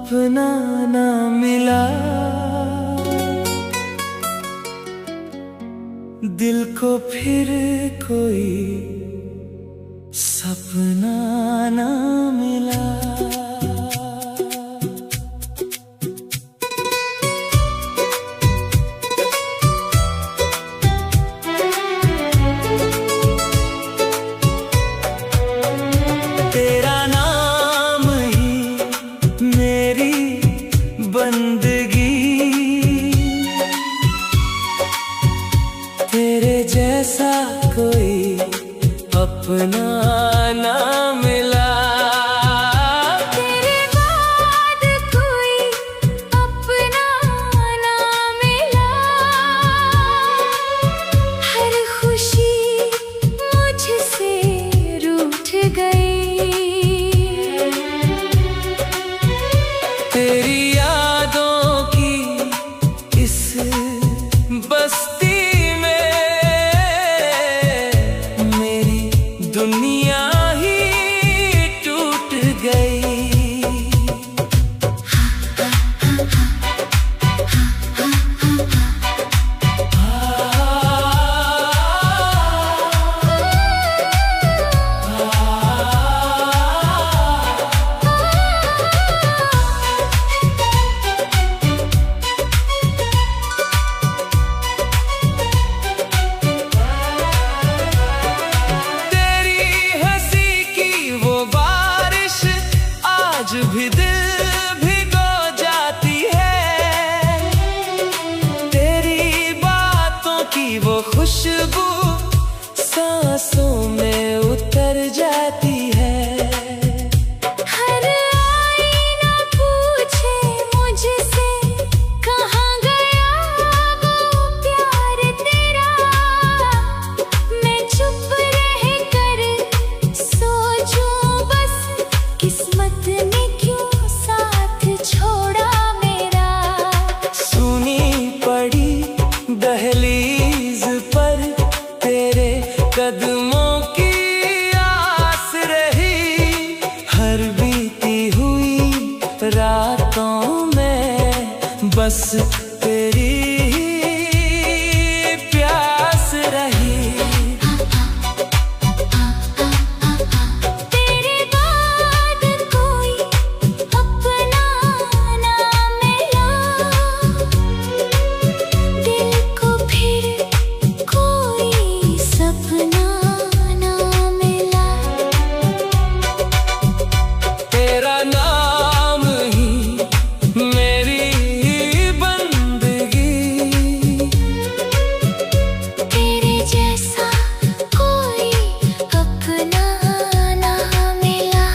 अपना ना मिला, दिल को फिर कोई सपना ना मिला। तेरा नाम ही मेरी बंदगी, तेरे जैसा कोई अपना ना मिला। तेरे बाद कोई अपना ना मिला, हर खुशी मुझसे रूठ गई। तेरी यादों की इस बस्ती दुनिया ही टूट गई। आज भी दिल भिगो जाती है, तेरी बातों की वो खुशबू सांसों में उतर जाती है। हर आईना पूछे मुझसे कहाँ गया वो प्यार तेरा, मैं चुप रह कर सोचूं बस किस्मत ने क्यों साथ छोड़ा मेरा। सुनी पड़ी दहलीज पर तेरे कदमों की आस रही, हर बीती हुई रातों में बस तेरी ही प्यास रही। तेरे बाद कोई अपना ना मिला, दिल को फिर कोई सपना ना मिला। तेरा नाम ही मेरी बंदगी, तेरे जैसा कोई अपना ना मिला।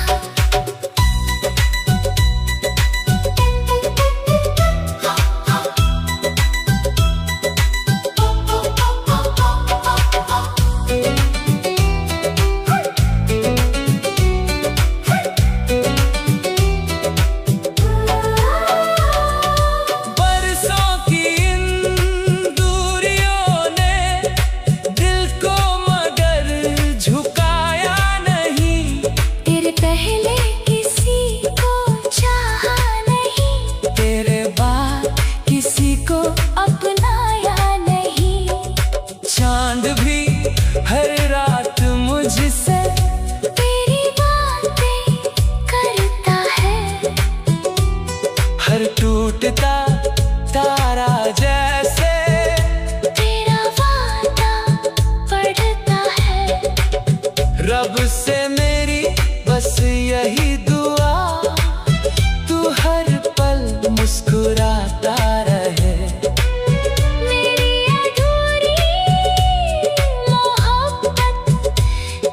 बरसों की इन दूरियों ने दिल को मगर झुकाया नहीं, तेरे पहले किसी को चाहा नहीं, तेरे बाद किसी को अपनाया नहीं। चांद भी हर रात मुझसे तेरी बातें करता है, हर टूटता तारा जैसे तेरा वादा पढ़ता है। रब से मेरी बस यही दुआ, तू हर पल मुस्कुराता रहे। मेरी अधूरी मोहब्बत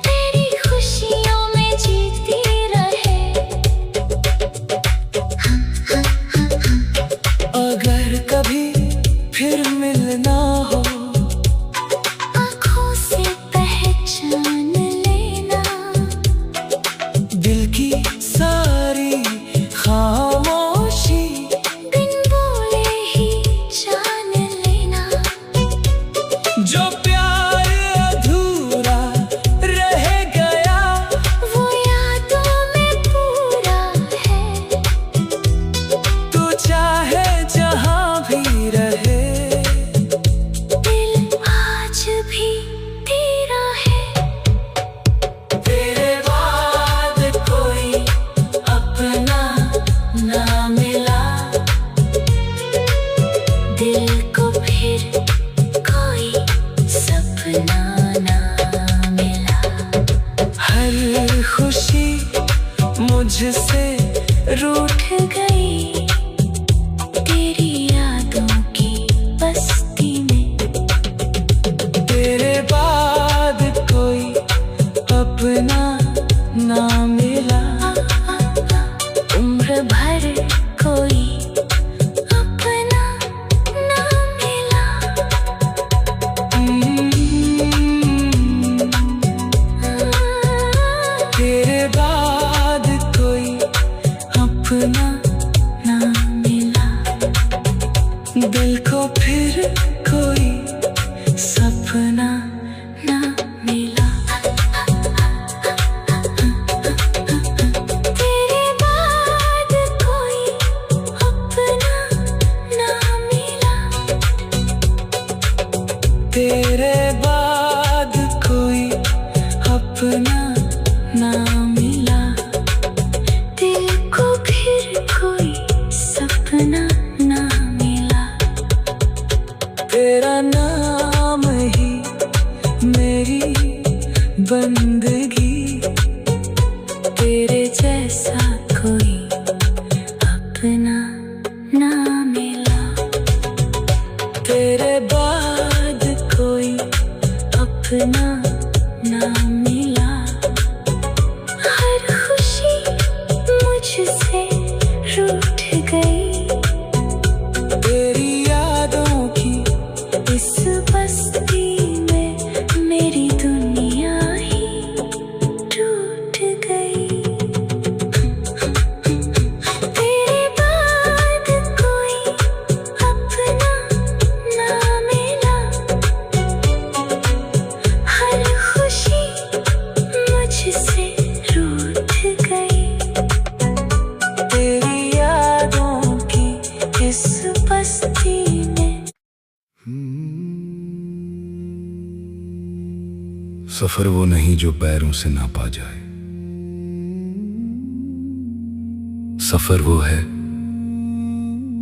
तेरी खुशियों में जीती रहे। अगर कभी फिर मिलना हो, आँखों से पहचान लेना, दिल की सारी खामोशी बिन बोले ही जान लेना। जो प्यार अधूरा रह गया, वो यादों में पूरा है। फिर कोई सपना ना मिला। तेरे बाद कोई अपना ना मिला। तेरे बाद कोई अपना ना मिला। दिल को फिर कोई सपना ना मिला। तेरा नाम ही मेरी बंदगी, तेरे जैसा कोई अपना ना मिला। तेरे बाद कोई अपना ना मिला। हर खुशी मुझसे रूठ गई। तेरी यादों की इस बस्ती में मेरी दुनिया ही टूट गई। तेरे बाद कोई अपना ना मिला। हर खुशी मुझसे रूठ गई। तेरी यादों की इस बस्ती में सफर वो नहीं जो पैरों से नापा जाए। सफर वो है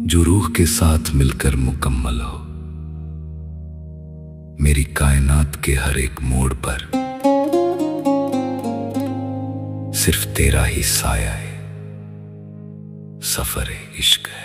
जो रूह के साथ मिलकर मुकम्मल हो। मेरी कायनात के हर एक मोड़ पर सिर्फ तेरा ही साया है। सफर इश्क है।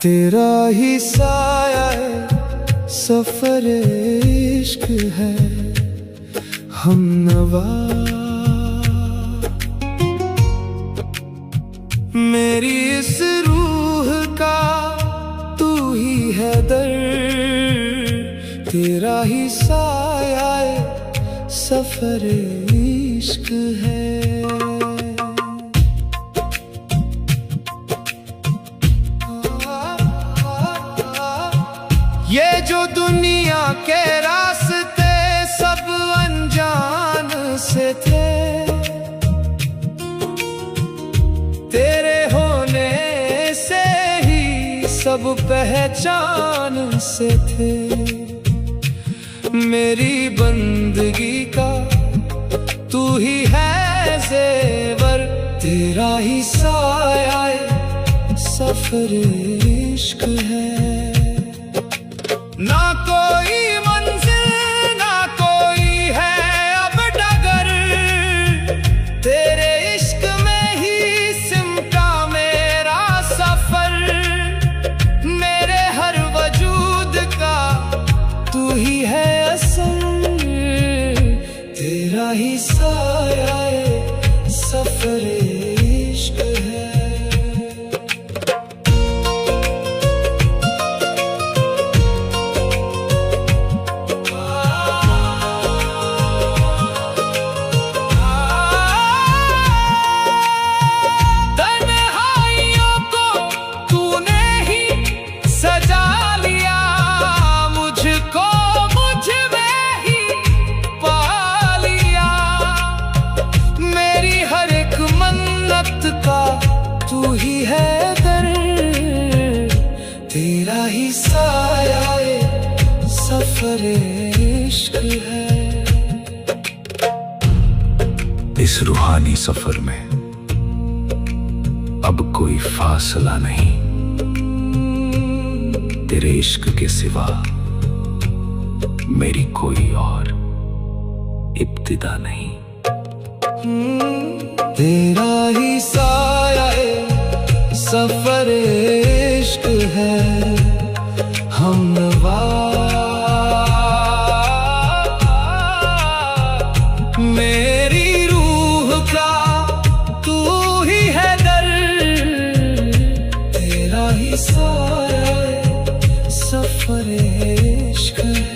तेरा ही साया है, सफर इश्क है, हमनवा। मेरी इस रूह का तू ही है दर। तेरा ही साया है, सफर इश्क है। ये जो दुनिया के रास्ते सब अनजान से थे, तेरे होने से ही सब पहचान से थे। मेरी बंदगी का तू ही है ज़ेवर। तेरा ही साया है, सफर इश्क है। ना कोई मंजिल ना कोई है अब डगर। तेरे इश्क में ही सिमटा मेरा सफर। मेरे हर वजूद का तू ही है असल। तेरा ही साया है, सफर इश्क है। तू ही है दर। तेरा ही साया है, सफर इश्क है। इस रूहानी सफर में अब कोई फासला नहीं। तेरे इश्क के सिवा मेरी कोई और इब्तिदा नहीं। तेरा ही साया है, सफर इश्क है, हमनवा। मेरी रूह का तू सफर इश्क है।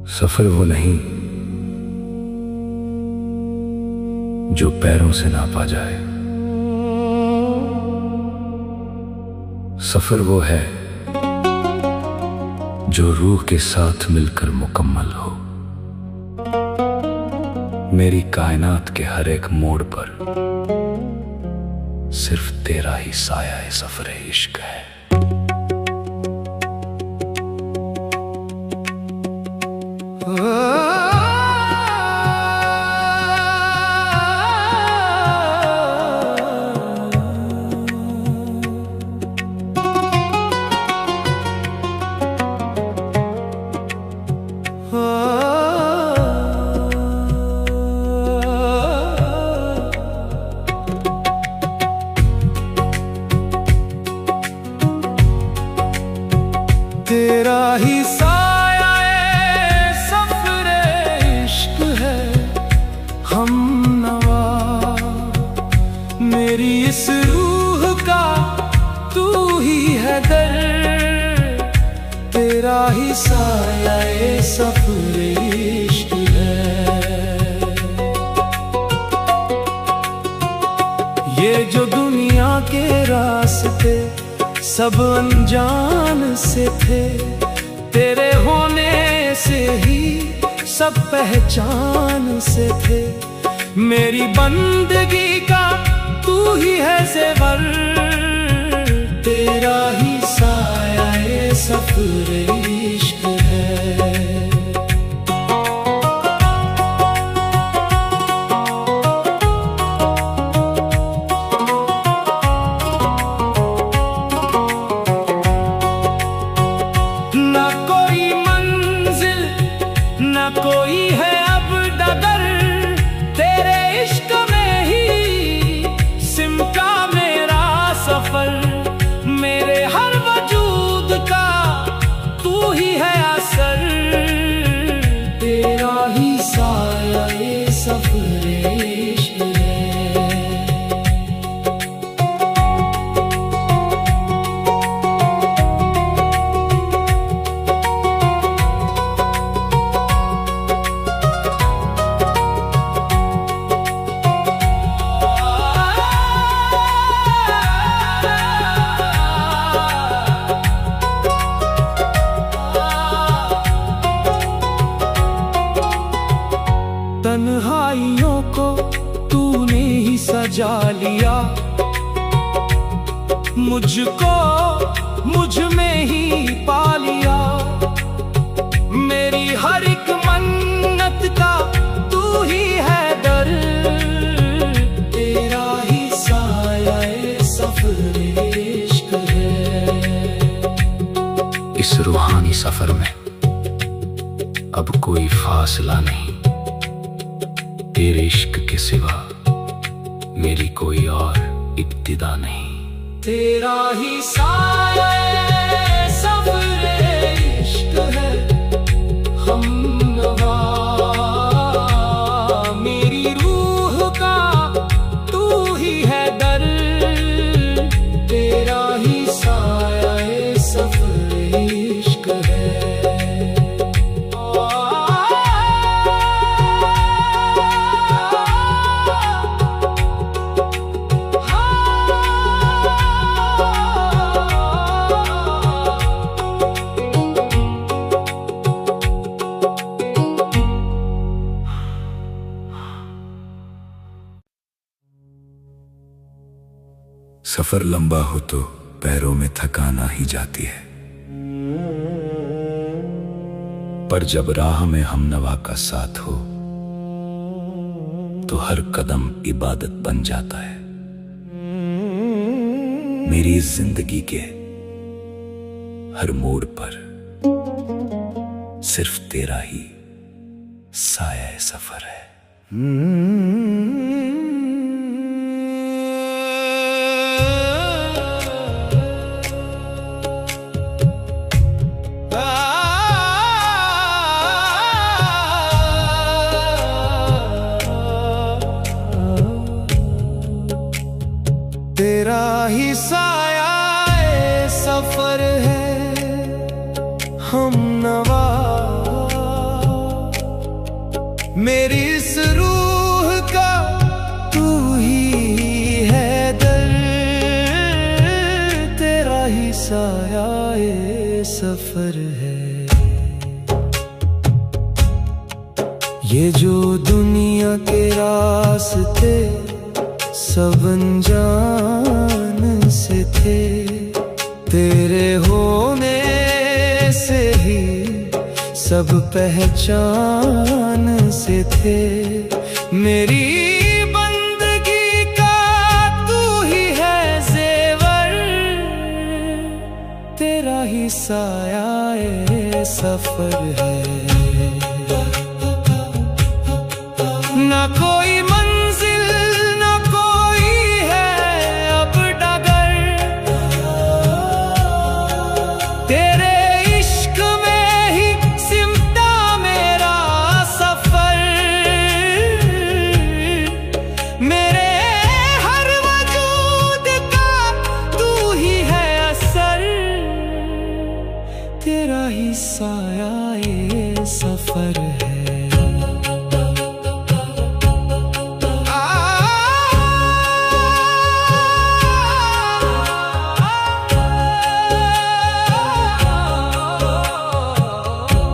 सफर वो नहीं जो पैरों से नापा जाए, सफर वो है जो रूह के साथ मिलकर मुकम्मल हो। मेरी कायनात के हर एक मोड़ पर सिर्फ तेरा ही साया है, सफर इश्क है। तेरा ही साया है, सफर इश्क है, हमनवा मेरी इस रूह का तू ही है दर। तेरा ही साया है, सफर इश्क है। ये जो दुनिया के रास्ते सब अनजान से थे, तेरे होने से ही सब पहचान से थे। मेरी बंदगी का तू ही है ज़ेवर, तेरा ही साया है, सफर इश्क है। कोई है अब डगर, तेरे इश्क में ही सिमटा मेरा सफर। मेरे हर वजूद का तू ही है असर, तेरा ही साया ये सफर इश्क है। तन्हाइयों को तूने ही सजा लिया, मुझको मुझ में ही पा लिया। मेरी हर एक मन्नत का तू ही है दर, तेरा ही साया है, सफर इश्क है। इस रूहानी सफर में अब कोई फासला नहीं, तेरे इश्क के सिवा मेरी कोई और इब्तिदा नहीं। तेरा ही साया है, सफर इश्क है, हमनवा मेरी रूह का तू ही है दर। तेरा ही साया है, सफर इश्क है। सफर लंबा हो तो पैरों में थकान आ ही जाती है, पर जब राह में हमनवा का साथ हो तो हर कदम इबादत बन जाता है। मेरी जिंदगी के हर मोड़ पर सिर्फ तेरा ही साया सफर है। तेरा ही साया ये सफर है हम नवा। मेरी इस रूह का तू ही है दर, तेरा ही साया ये सफर है। ये जो दुनिया के रास्ते सब अनजान से थे, तेरे होने से ही सब पहचान से थे। मेरी बंदगी का तू ही है जेवर, तेरा ही साया ये सफर है। ना कोई मंजिल ना कोई है अब डगर, तेरे इश्क में ही सिमटा मेरा सफर। मेरे हर वजूद का तू ही है असर, तेरा ही साया ये सफर है।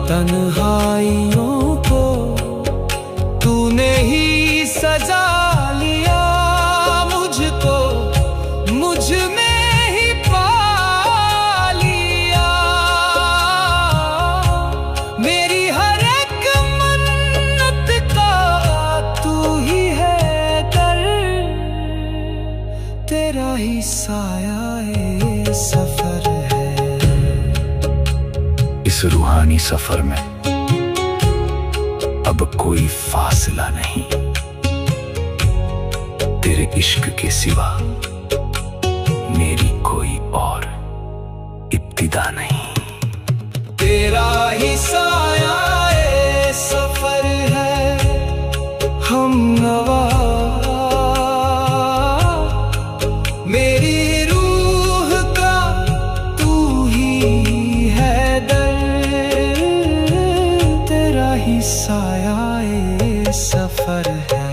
तन्हाइयों को तूने ही सजा लिया, मुझको मुझ में ही पा लिया। मेरी हर एक मन्नत का तू ही है दर, तेरा ही साया ये सफर है। इस रूहानी सफर में अब कोई फासला नहीं, तेरे इश्क के सिवा मेरी कोई और इब्तिदा नहीं। तेरा ही साया ये सफर है हम नवा। मेरी रूह का तू ही है दर, तेरा ही साया ये सफर है।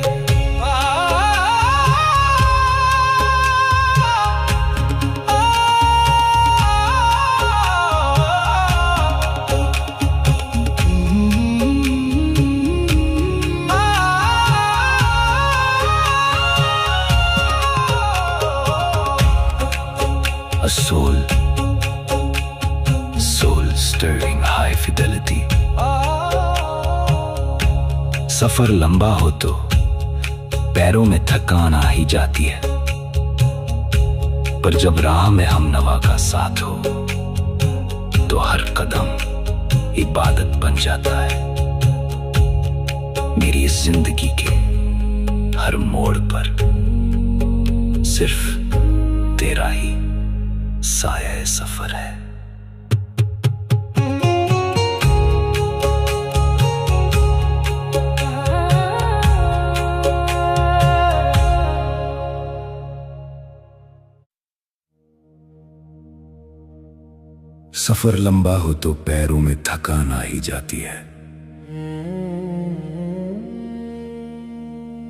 A soul stirring high fidelity। सफर लंबा हो तो पैरों में थकान आ ही जाती है, पर जब राह में हम नवा का साथ हो तो हर कदम इबादत बन जाता है। मेरी इस जिंदगी के हर मोड़ पर सिर्फ तेरा ही साया सफर है। सफर लंबा हो तो पैरों में थकान आ ही जाती है,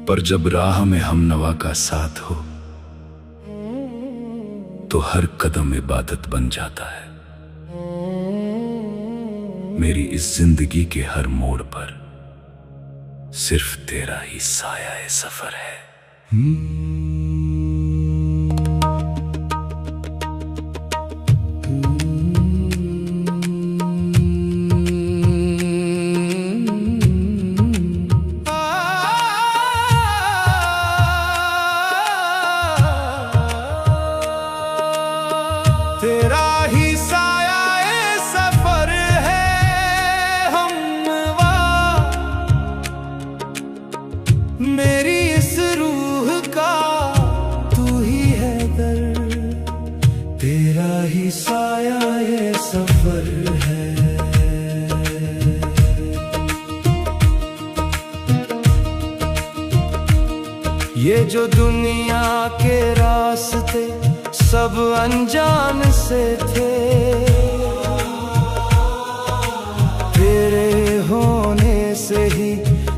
पर जब राह में हम नवा का साथ हो तो हर कदम इबादत बन जाता है। मेरी इस जिंदगी के हर मोड़ पर सिर्फ तेरा ही साया है सफर है। तेरा ही साया ये सफर है हमवा। मेरी इस रूह का तू ही है दर, तेरा ही साया ये सफर है। ये जो दुनिया के रास्ते सब अनजान से थे, तेरे होने से ही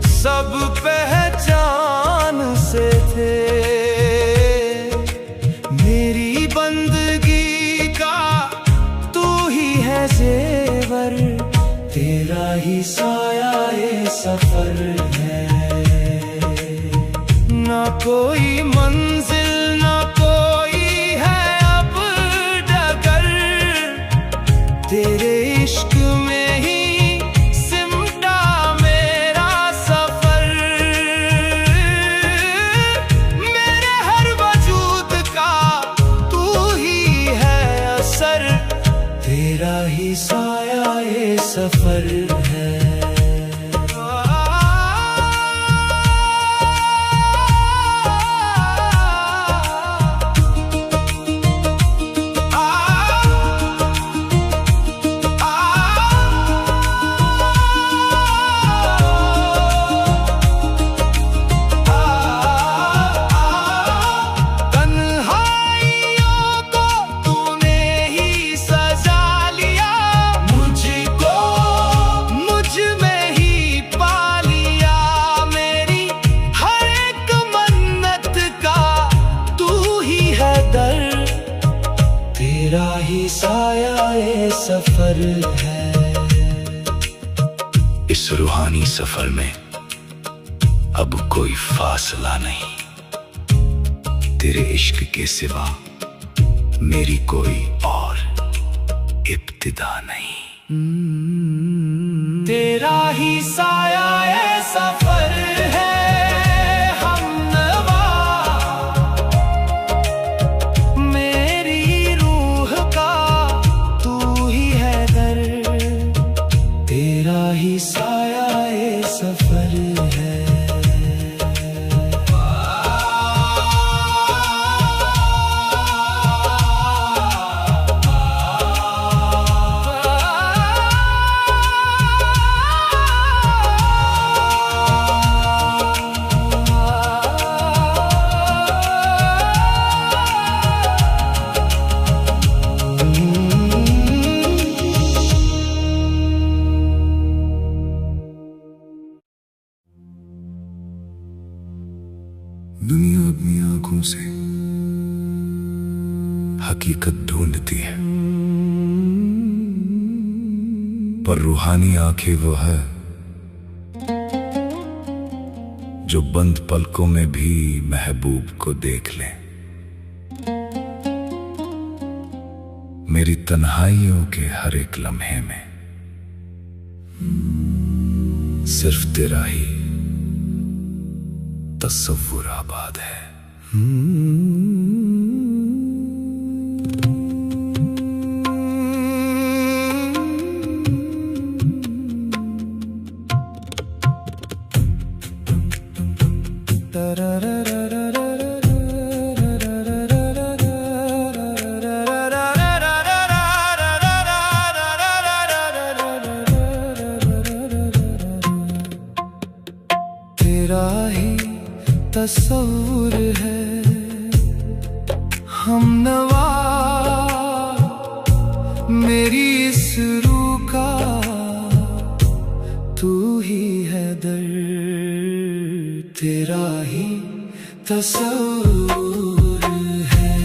सब पहचान से थे। मेरी बंदगी का तू ही है जेवर, तेरा ही साया ये सफर है। ना कोई मंजिल ना कोई है अब डगर, तेरे इश्क में ही सिमटा मेरा सफर। मेरे हर वजूद का तू ही है असर, तेरा ही साया ये सफर है। तेरा ही साया ये सफर है। इस रूहानी सफर में अब कोई फासला नहीं, तेरे इश्क के सिवा मेरी कोई और इब्तिदा नहीं। तेरा ही साया ये सफर है। तेरा ही साया ये सफर है। दुनिया अपनी आंखों से हकीकत ढूंढती है, पर रूहानी आंखें वो है जो बंद पलकों में भी महबूब को देख ले। मेरी तन्हाइयों के हर एक लम्हे में सिर्फ तेरा ही तस्वुर आबाद है। तेरा ही तस्वुर है हमनवा, मेरी इस रूह का तू ही है दर्द। तेरा ही तस्वुर है।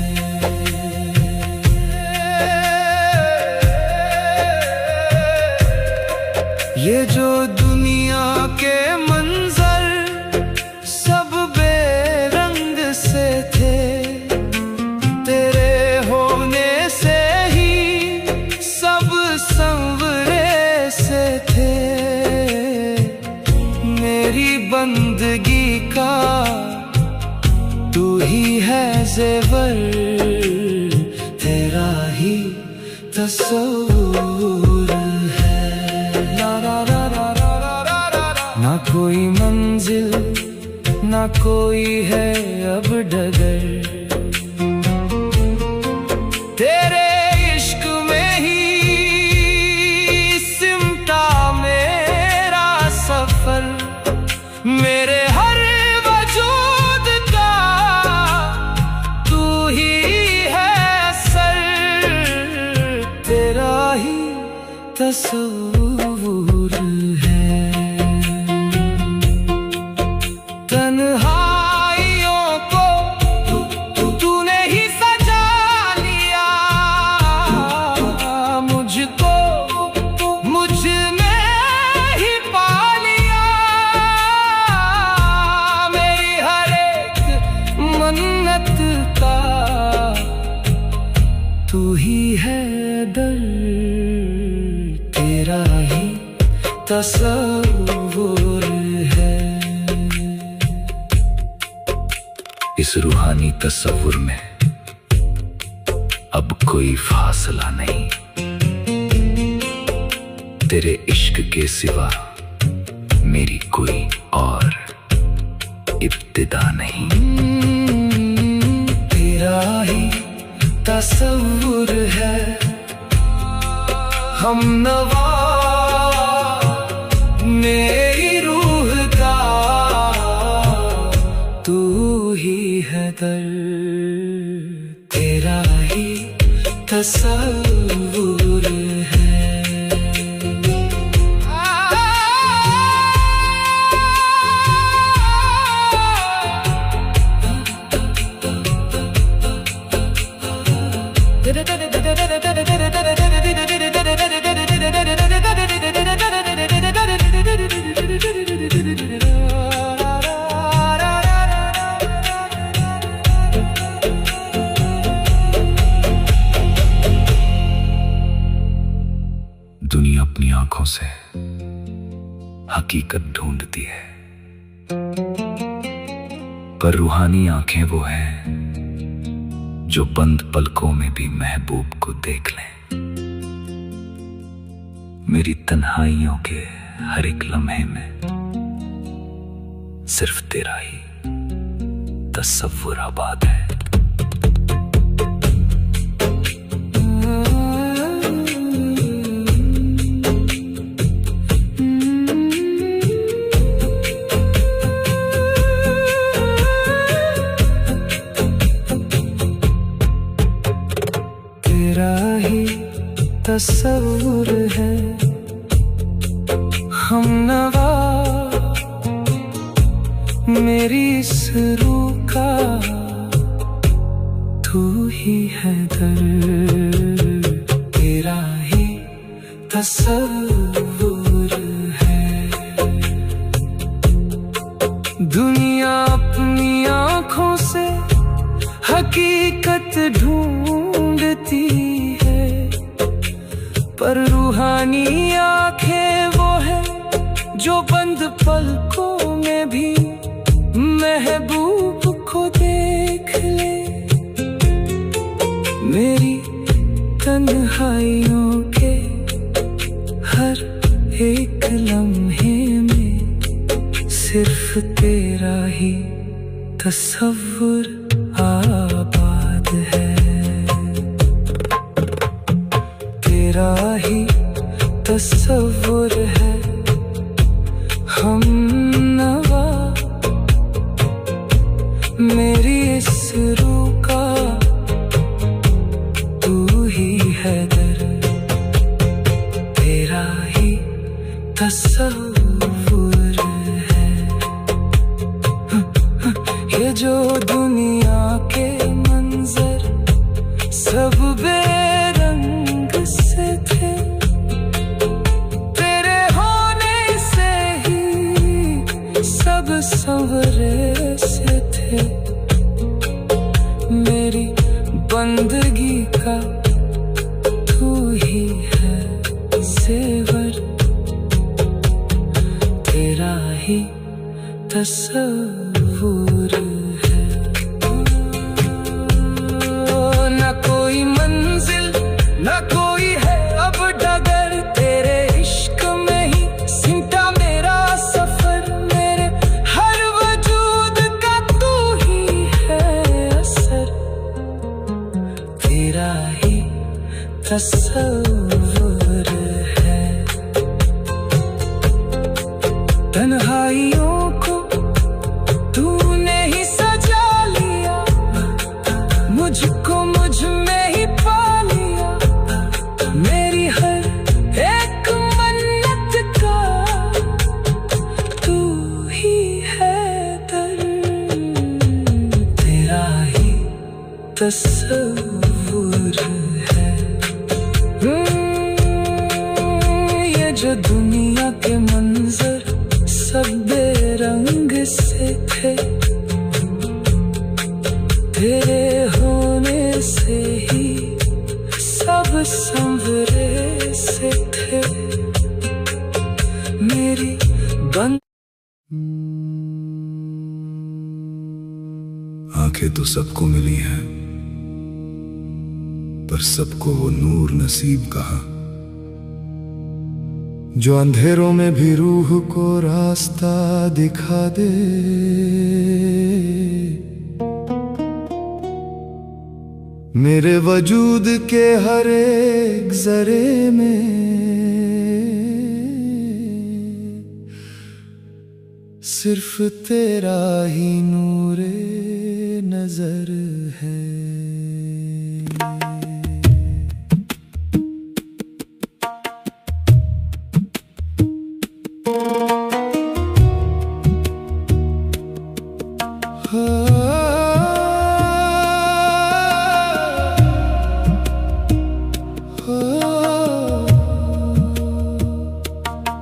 ये जो दुनिया के मंजर सब बेरंग से थे, तेरे होने से ही सब संवरे से थे। मेरी बंदगी का तू ही है जेवर, तेरा ही तस्वुर है। ना कोई मंजिल ना कोई है अब डगर, तेरे इश्क में ही सिमटा मेरा सफर। मेरे हर वजूद का तू ही है तसव्वुर है। इस रूहानी तसव्वुर में अब कोई फासला नहीं, तेरे इश्क के सिवा मेरी कोई और इब्तिदा नहीं। तेरा ही तसव्वुर है हमनवा मेरी रूह का, तू ही है दर्द। तेरा ही तसव्वुर है। दुनिया अपनी आंखों से हकीकत ढूंढती है, पर रूहानी आंखें वो हैं जो बंद पलकों में भी महबूब को देख लें। मेरी तन्हाइयों के हर एक लम्हे में सिर्फ तेरा ही तसव्वुर आबाद है। तेरा ही तसव्वुर है हमनवा मेरी इस रूह का, तू ही है दर्द। तेरा ही तसव्वुर है। दुनिया अपनी आंखों से हकीकत ढूंढती है, पर रूहानी आंखें वो है जो बंद पलकों में भी महबूब को देख ले। मेरी तन्हाइयों के हर एक लम्हे में सिर्फ तेरा ही तसव्वुर आबाद है। तेरा ही तसव्वुर है हमनवा मेरी इस रूह का, तू ही है दर्द। तेरा ही तसव्वुर है। ये जो दुनिया के मंजर सब बेरंग से थे, तेरे होने से ही सब संवरे से थे। मेरी बंदगी का तू ही है ज़ेवर। तेरा ही तसव्वुर है। न कोई मंजिल न कोई है अब डगर, तेरे इश्क में ही सिमटा मेरा सफर। मेरे हर वजूद का तू ही है असर। तेरा ही तसव्वुर है। तन्हाइयों को तूने ही सजा लिया, मुझको मुझ में ही पा लिया। मेरी हर एक मन्नत का तू ही है दर्द। तेरा ही तसव्वुर है। ये जो दुनिया के मंजर सब बेरंग से थे, तेरे होने से ही सब संवरे से थे। आंखें तो सबको मिली हैं, पर सबको वो नूर नसीब कहा जो अंधेरों में भी रूह को रास्ता दिखा दे। मेरे वजूद के हर एक जरे में सिर्फ तेरा ही नूरे नजर है।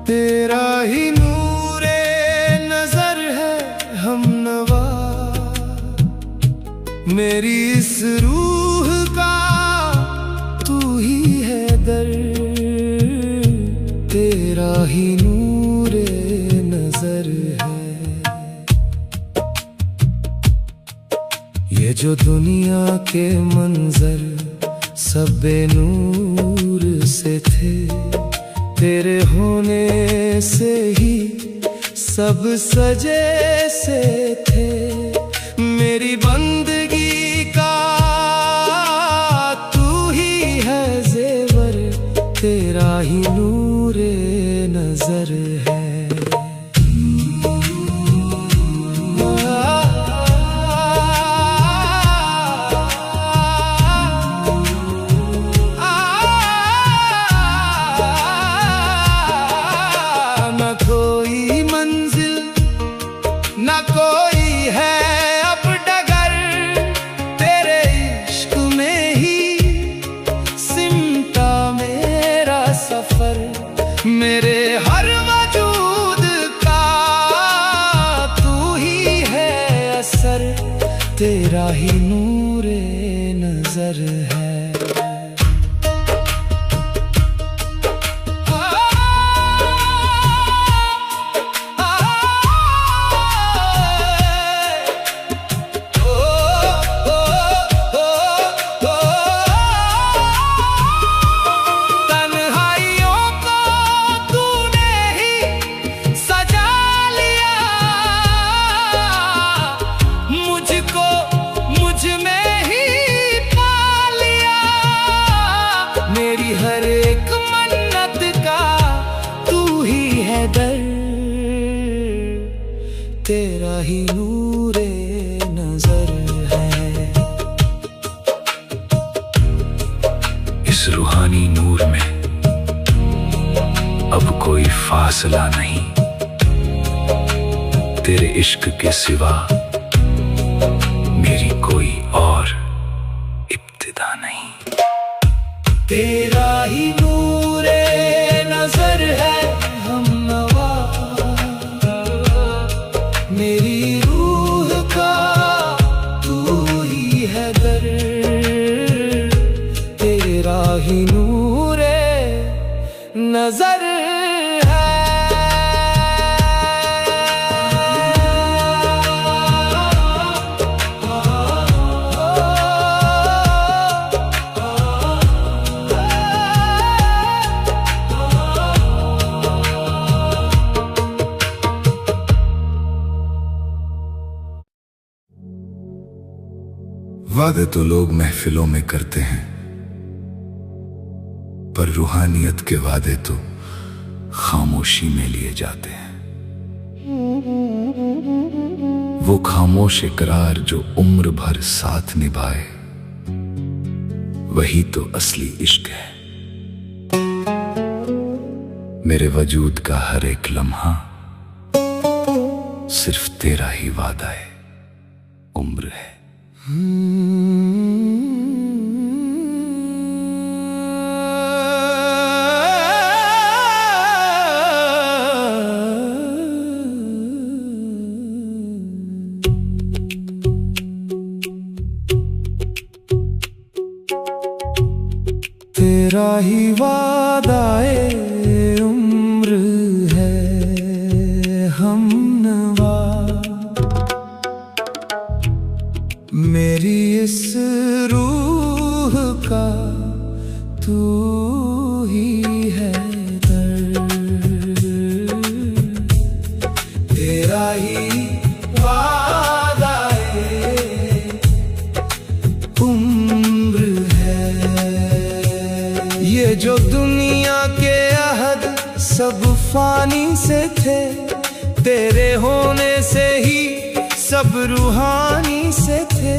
तेरा ही नूरे नजर है हमनवा, मेरी इस रूह का तू ही है दर। तेरा ही नूरे नजर है। ये जो दुनिया के मंजर सब बेनूर से थे, तेरे होने से ही सब सजे से थे। मेरी बंदगी का तू ही है जेवर, तेरा ही नूरे नजर है। ना कोई है अब डगर, तेरे इश्क में ही सिमटा मेरा सफर। मेरे हर वजूद का तू ही है असर, तेरा ही नूरे नजर है। मेरी हर एक मन्नत का तू ही है दर, तेरा ही नूरे नजर है। इस रूहानी नूर में अब कोई फासला नहीं, तेरे इश्क के सिवा मेरी कोई और इब्तिदा नहीं। तेरा ही नूरे नजर है हमनवा, मेरी रूह का तू ही है दर। तेरा ही नूरे नजर है। वादे तो लोग महफिलों में करते हैं, पर रूहानियत के वादे तो खामोशी में लिए जाते हैं। वो खामोश इकरार जो उम्र भर साथ निभाए, वही तो असली इश्क है। मेरे वजूद का हर एक लम्हा सिर्फ तेरा ही वादा है, उम्र है। तेरा ही वादा उम्र है हम हमनवा मेरी इस रूह का तू ही है दर्द, तेरा ही वादा उम्र है। ये जो दुनिया के अहद सब फानी से थे, तेरे होने से ही सब रूहानी से थे।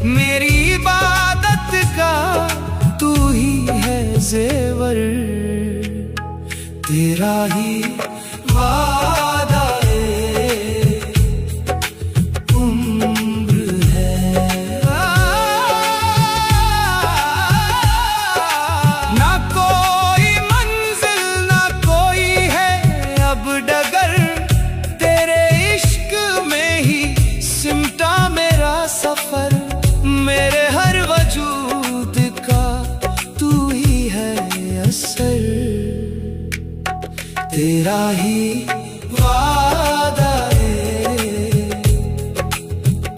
मेरी इबादत का तू ही है जेवर, तेरा ही वादा उम्र है। ना कोई मंजिल ना कोई है अब डगर, तेरे इश्क में ही सिमटा मेरा सफर। मेरे हर वजूद का तू ही है असर, तेरा ही वादा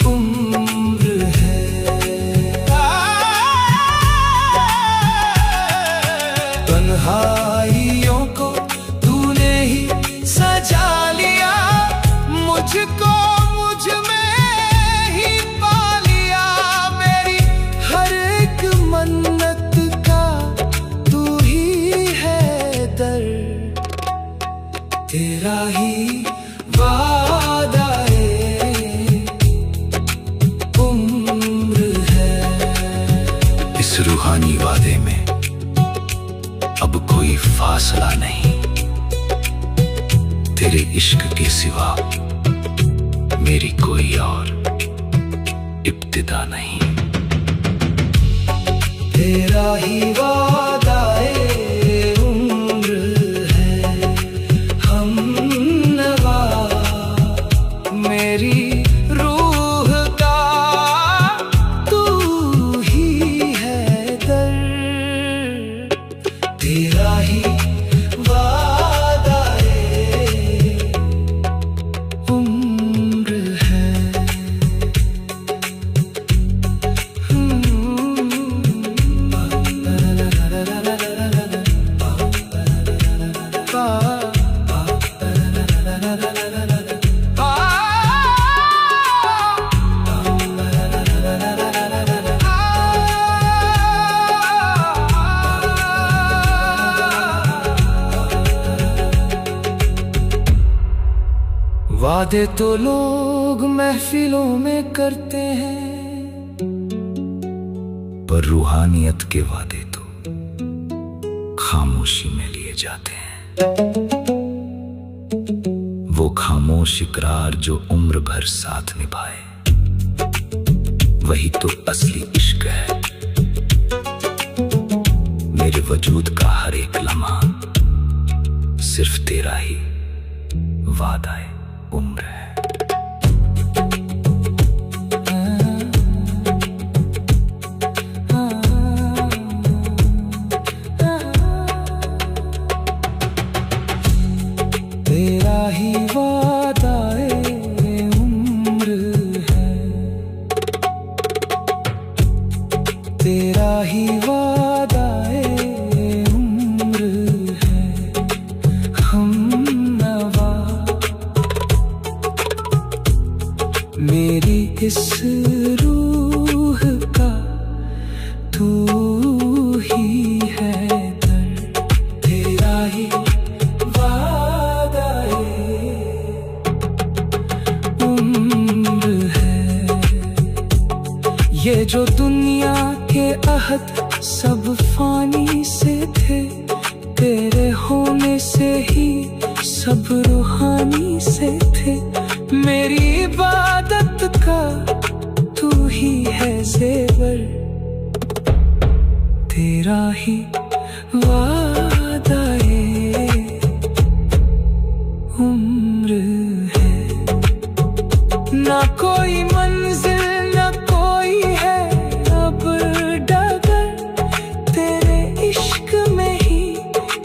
उम्र है। तन्हाइयों को तूने ही सजा लिया, मुझको मुझ में ही पा लिया। मेरी हर एक मन्नत का तू ही है दर्द, तेरा ही वादा उम्र है। इस रूहानी वादे में अब कोई फासला नहीं, तेरे इश्क के सिवा मेरी कोई और इब्तिदा नहीं। तेरा ही वादा उम्र है हमनवा मेरी रूह का तू ही है दर्द, तेरा ही वादा उम्र है। वादे तो लोग महफिलों में करते हैं, पर रूहानियत के वादे तो खामोशी में लिए जाते हैं। वो खामोश इकरार जो उम्र भर साथ निभाए, वही तो असली इश्क है। मेरे वजूद का हर एक लम्हा सिर्फ तेरा ही वादा है उम्र है। तेरा ही वादा उम्र है, तेरा ही वादा उम्र है हमनवा मेरी इस रूह का तू ही है दर्द, तेरा ही वादा उम्र है। ये जो दुनिया के अहद सब फानी से थे, तेरे होने से ही सब रूहानी से थे। मेरी इबादत का तू ही है जेवर, तेरा ही वादा उम्र है। ना कोई मंजिल ना कोई है अब डगर, तेरे इश्क में ही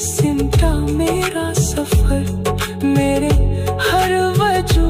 सिमटा मेरा सफर। मेरे हर वजूद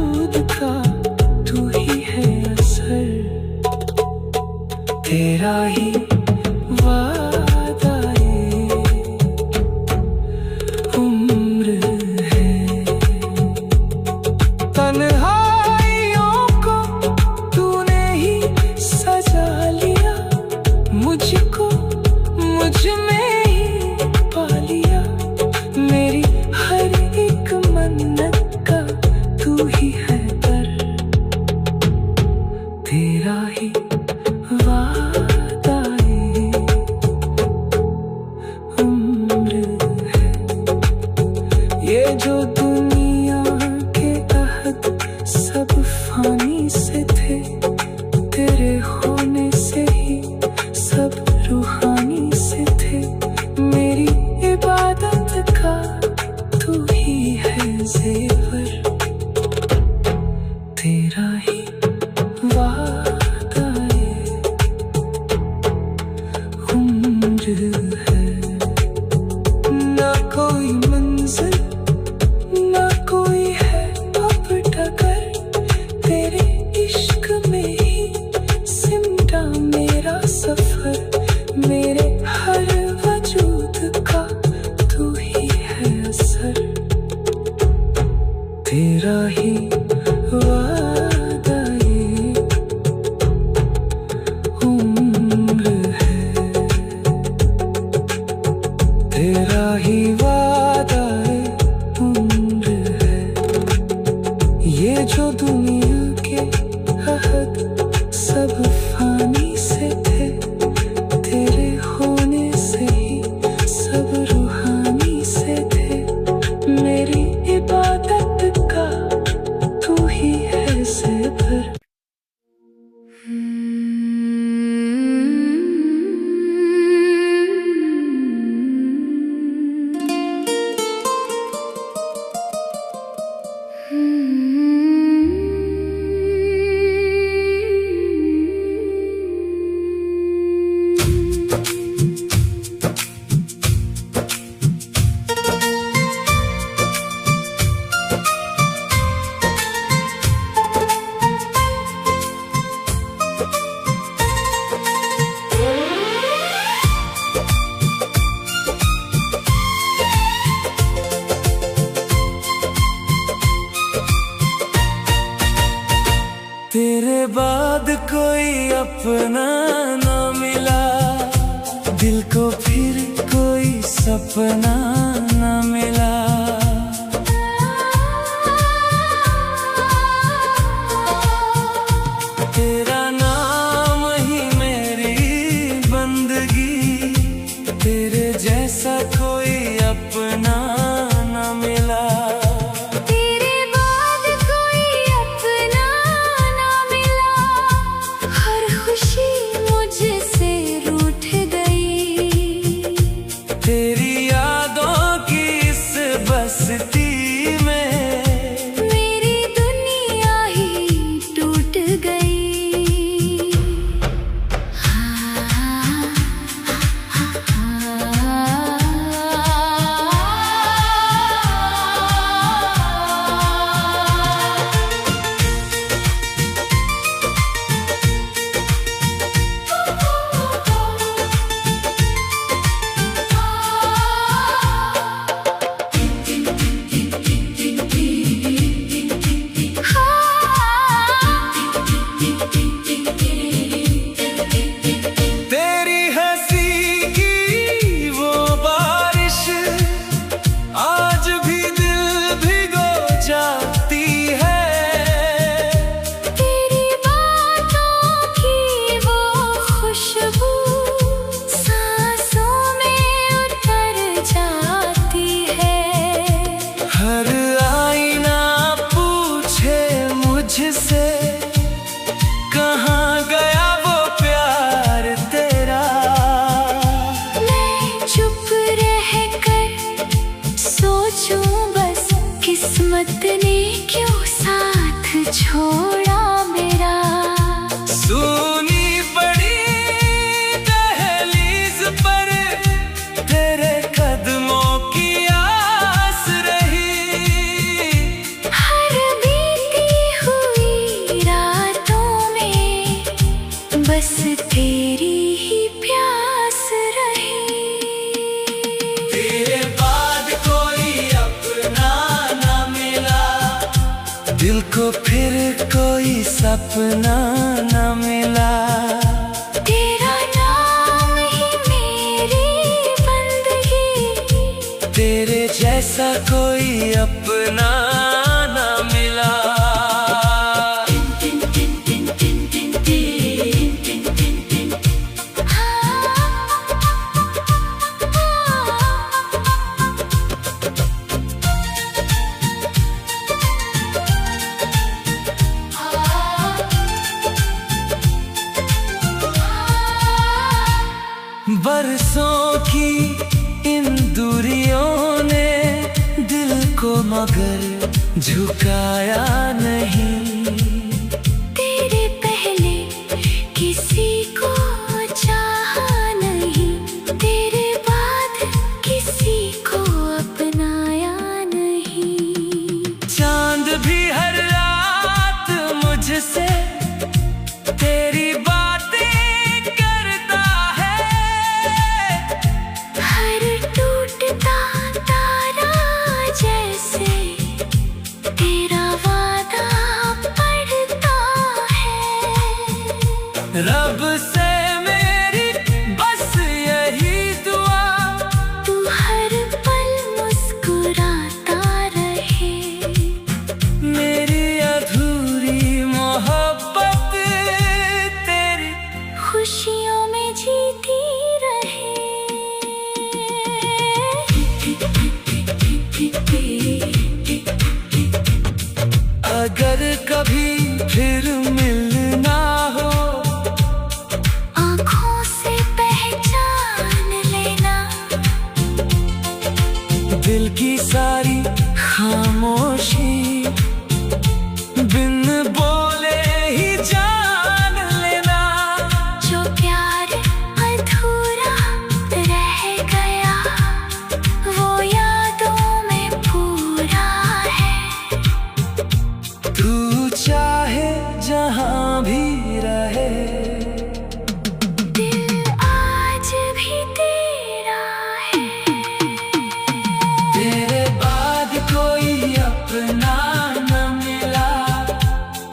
ये जो दुनिया के अहद सब फानी से थे, तेरे होने से ही सब रूहानी से थे। मेरी इबादत का तू ही है ज़ेवर। तेरे बाद कोई अपना ना मिला, दिल को फिर कोई सपना ना मिला। तेरा नाम ही मेरी बंदगी, तेरे जैसा कोई अपना ना मिला। तेरी यादों की इस बस्ती में मेरी दुनिया ही टूट गई। मुझसे कहाँ गया वो प्यार तेरा। मैं चुप रह कर सोचूं बस, किस्मत ने क्यों साथ छोड़ा मेरा। सुनी पड़ी दहलीज पर तेरे कदमों की आस रही। हर बीती हुई रातों में बस तेरी ही प्यास रही। तेरे बाद कोई अपना ना मिला, दिल को फिर कोई सपना ना मिला। तेरा नाम ही मेरी बंदगी, तेरे जैसा कोई अपना ना मिला। बरसों की इन दूरियों ने दिल को मगर झुकाया नहीं। तेरे पहले किसी को चाहा नहीं, तेरे बाद किसी को अपनाया नहीं। चांद भी हर रात मुझसे तेरी बातें करता है। हर टूटता तारा जैसे तेरा वादा पड़ता है। रब से मेरी बस यही दुआ, तू हर पल मुस्कुराता रहे। मेरी कभी फिर मिलना हो, आँखों से पहचान लेना, दिल की सारी खामोशी बिन बोले ही जान लेना। जो प्यार अधूरा रह गया वो यादों में पूरा है। तू चाहे जहां भी रहे, दिल आज भी तेरा है। तेरे बाद कोई अपना न मिला,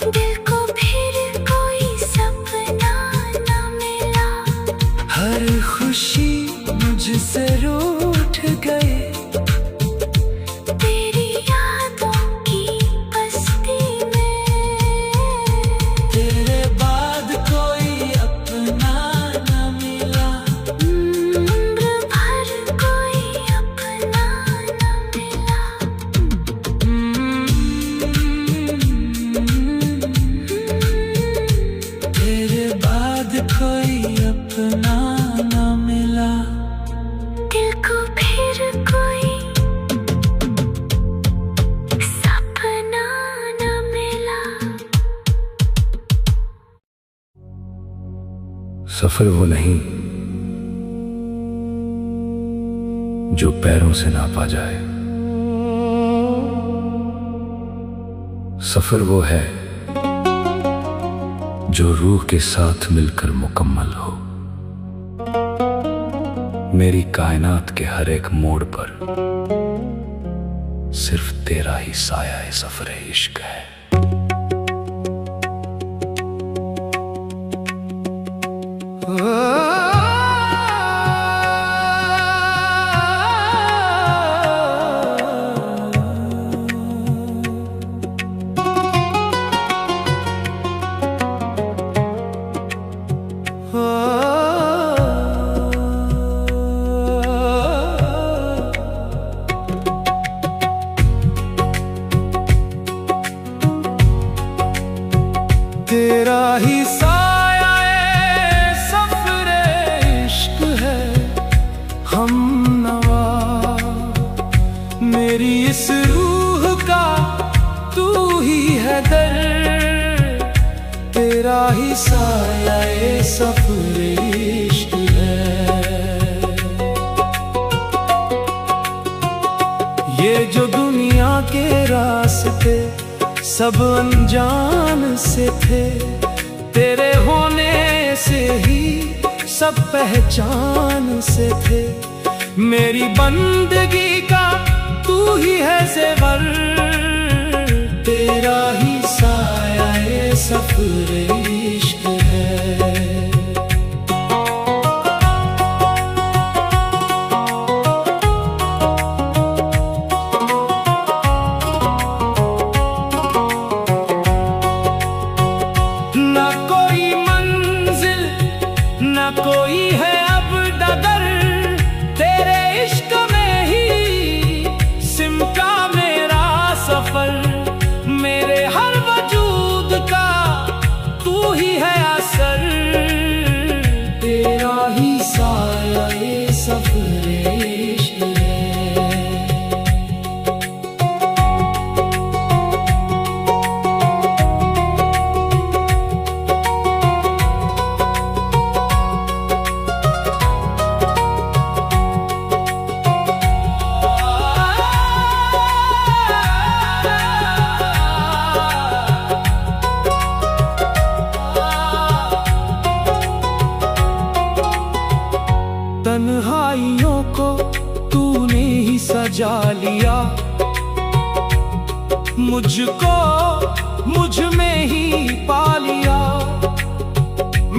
दिल को फिर कोई सपना न मिला। हर खुशी मुझसे रूठ गए, तेरी यादों की बस्ती में। तेरे बाद कोई अपना न मिला, उम्र भर कोई अपना न मिला। तेरे बाद कोई अपना न मिला। दिल को फिर कोई सपना न मिला। सफर वो नहीं जो पैरों से नापा जाए, सफर वो है जो रूह के साथ मिलकर मुकम्मल हो। मेरी कायनात के हर एक मोड़ पर सिर्फ तेरा ही साया है, सफर इश्क है। तेरा ही साया है, सफरे इश्क है हम नवा। मेरी इस रूह का तू ही है दर, तेरा ही साया है, सफरे इश्क है। ये जो दुनिया के रास्ते सब अनजान से थे, तेरे होने से ही सब पहचान से थे। मेरी बंदगी का तू ही है ज़ेवर, तेरा ही साया है, सफरे इश्क है। ना कोई मंजिल ना कोई है अब डगर, तेरे इश्क में ही सिमटा मेरा सफर। मेरे हर वजूद का तू ही है असर, तेरा ही साया ये सफरे इश्क है। तन्हाइयों को तूने ही सजा लिया, मुझको मुझ में ही पा लिया।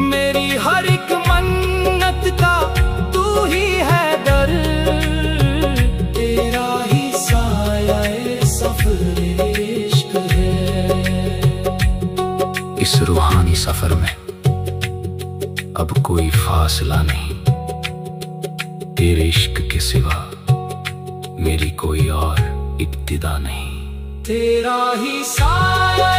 मेरी हर एक मन्नत का तू ही है दर, तेरा ही साया है, सफरे इश्क है। इस रूहानी सफर में अब कोई फासला नहीं, तेरे इश्क के सिवा मेरी कोई और इब्तिदा नहीं। तेरा ही साया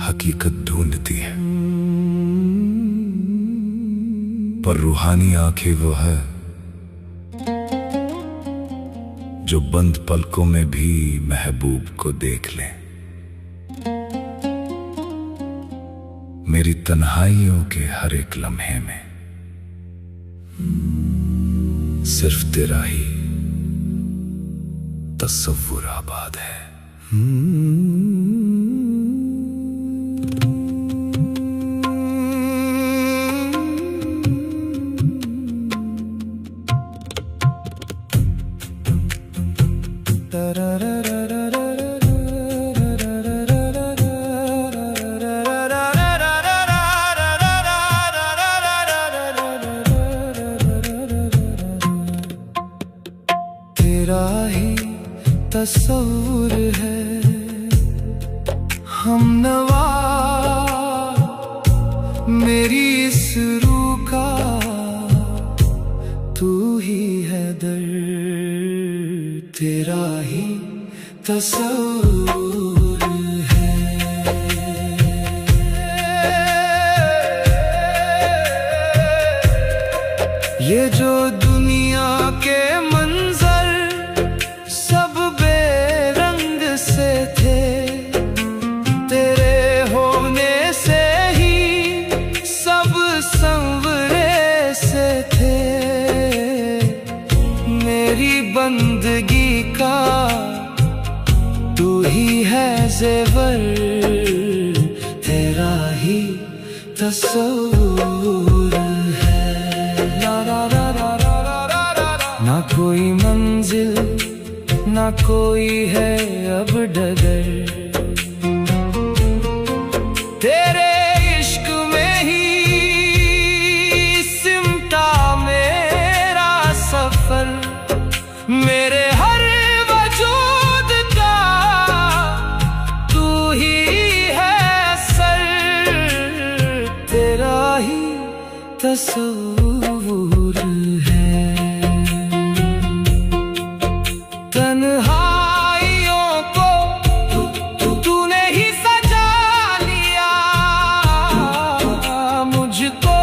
हकीकत ढूंढती है, पर रूहानी आंखें वो है जो बंद पलकों में भी महबूब को देख ले। मेरी तन्हाइयों के हर एक लम्हे में सिर्फ तेरा ही तस्वुर आबाद है। तेरा ही तस्वुर है हमनवा, मेरी इस रूह का तू ही है दर्द। तेरा ही तस्वुर है। ये जो दुनिया के मंजर सब बेरंग से थे, तेरे होने से ही सब संवरे से थे। मेरी बंदगी का तू ही है ज़ेवर, तेरा ही तस्वुर है। ना कोई मंजिल ना कोई है अब डगर, तेरे इश्क में ही सिमटा मेरा सफर। मेरे हर वजूद का तू ही है असर, तेरा ही तस्वुर है। तन्हाइयों को तूने ही सजा लिया, मुझको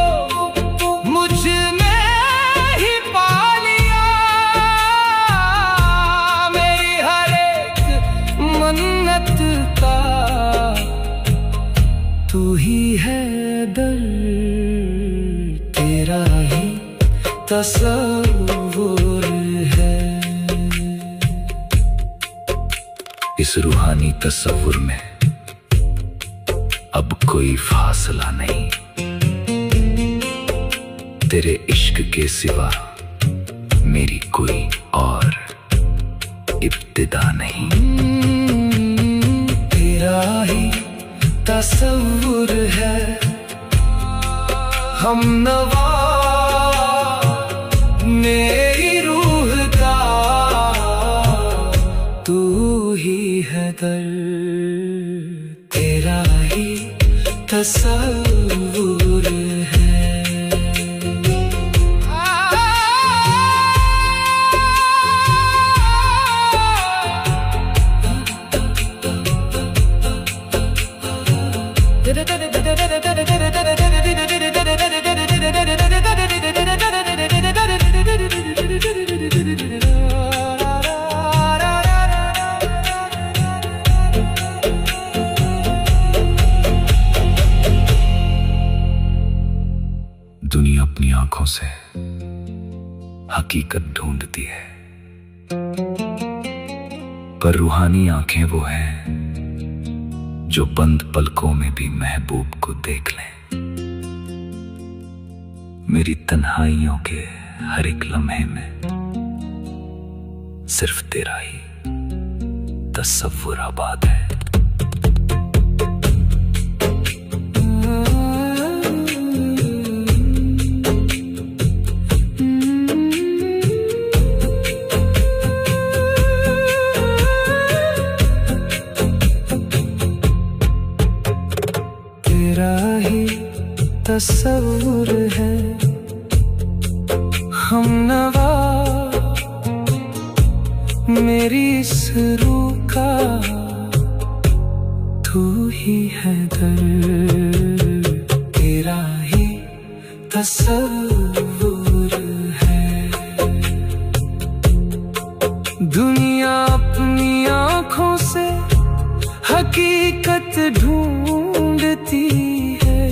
मुझ में ही पा लिया। मेरी हर एक मन्नत का तू ही है दर्द, तेरा ही तस्वुर है। इस रूहानी तस्वुर में अब कोई फासला नहीं, तेरे इश्क के सिवा मेरी कोई और इब्तिदा नहीं। तेरा ही तस्वुर है हमनवा, मेरी रूह का तू ही है दर्द, तेरा ही तस्वुर है। दुनिया अपनी आंखों से हकीकत ढूंढती है, पर रूहानी आंखें वो हैं जो बंद पलकों में भी महबूब को देख लें। मेरी तन्हाइयों के हर एक लम्हे में सिर्फ तेरा ही तस्वुर आबाद है। तेरा ही तस्वुर है हमनवा, मेरी इस रूह का तू तू ही है दर, तेरा ही तस्वुर है। दुनिया अपनी आँखों से हकीकत ढूंढती है,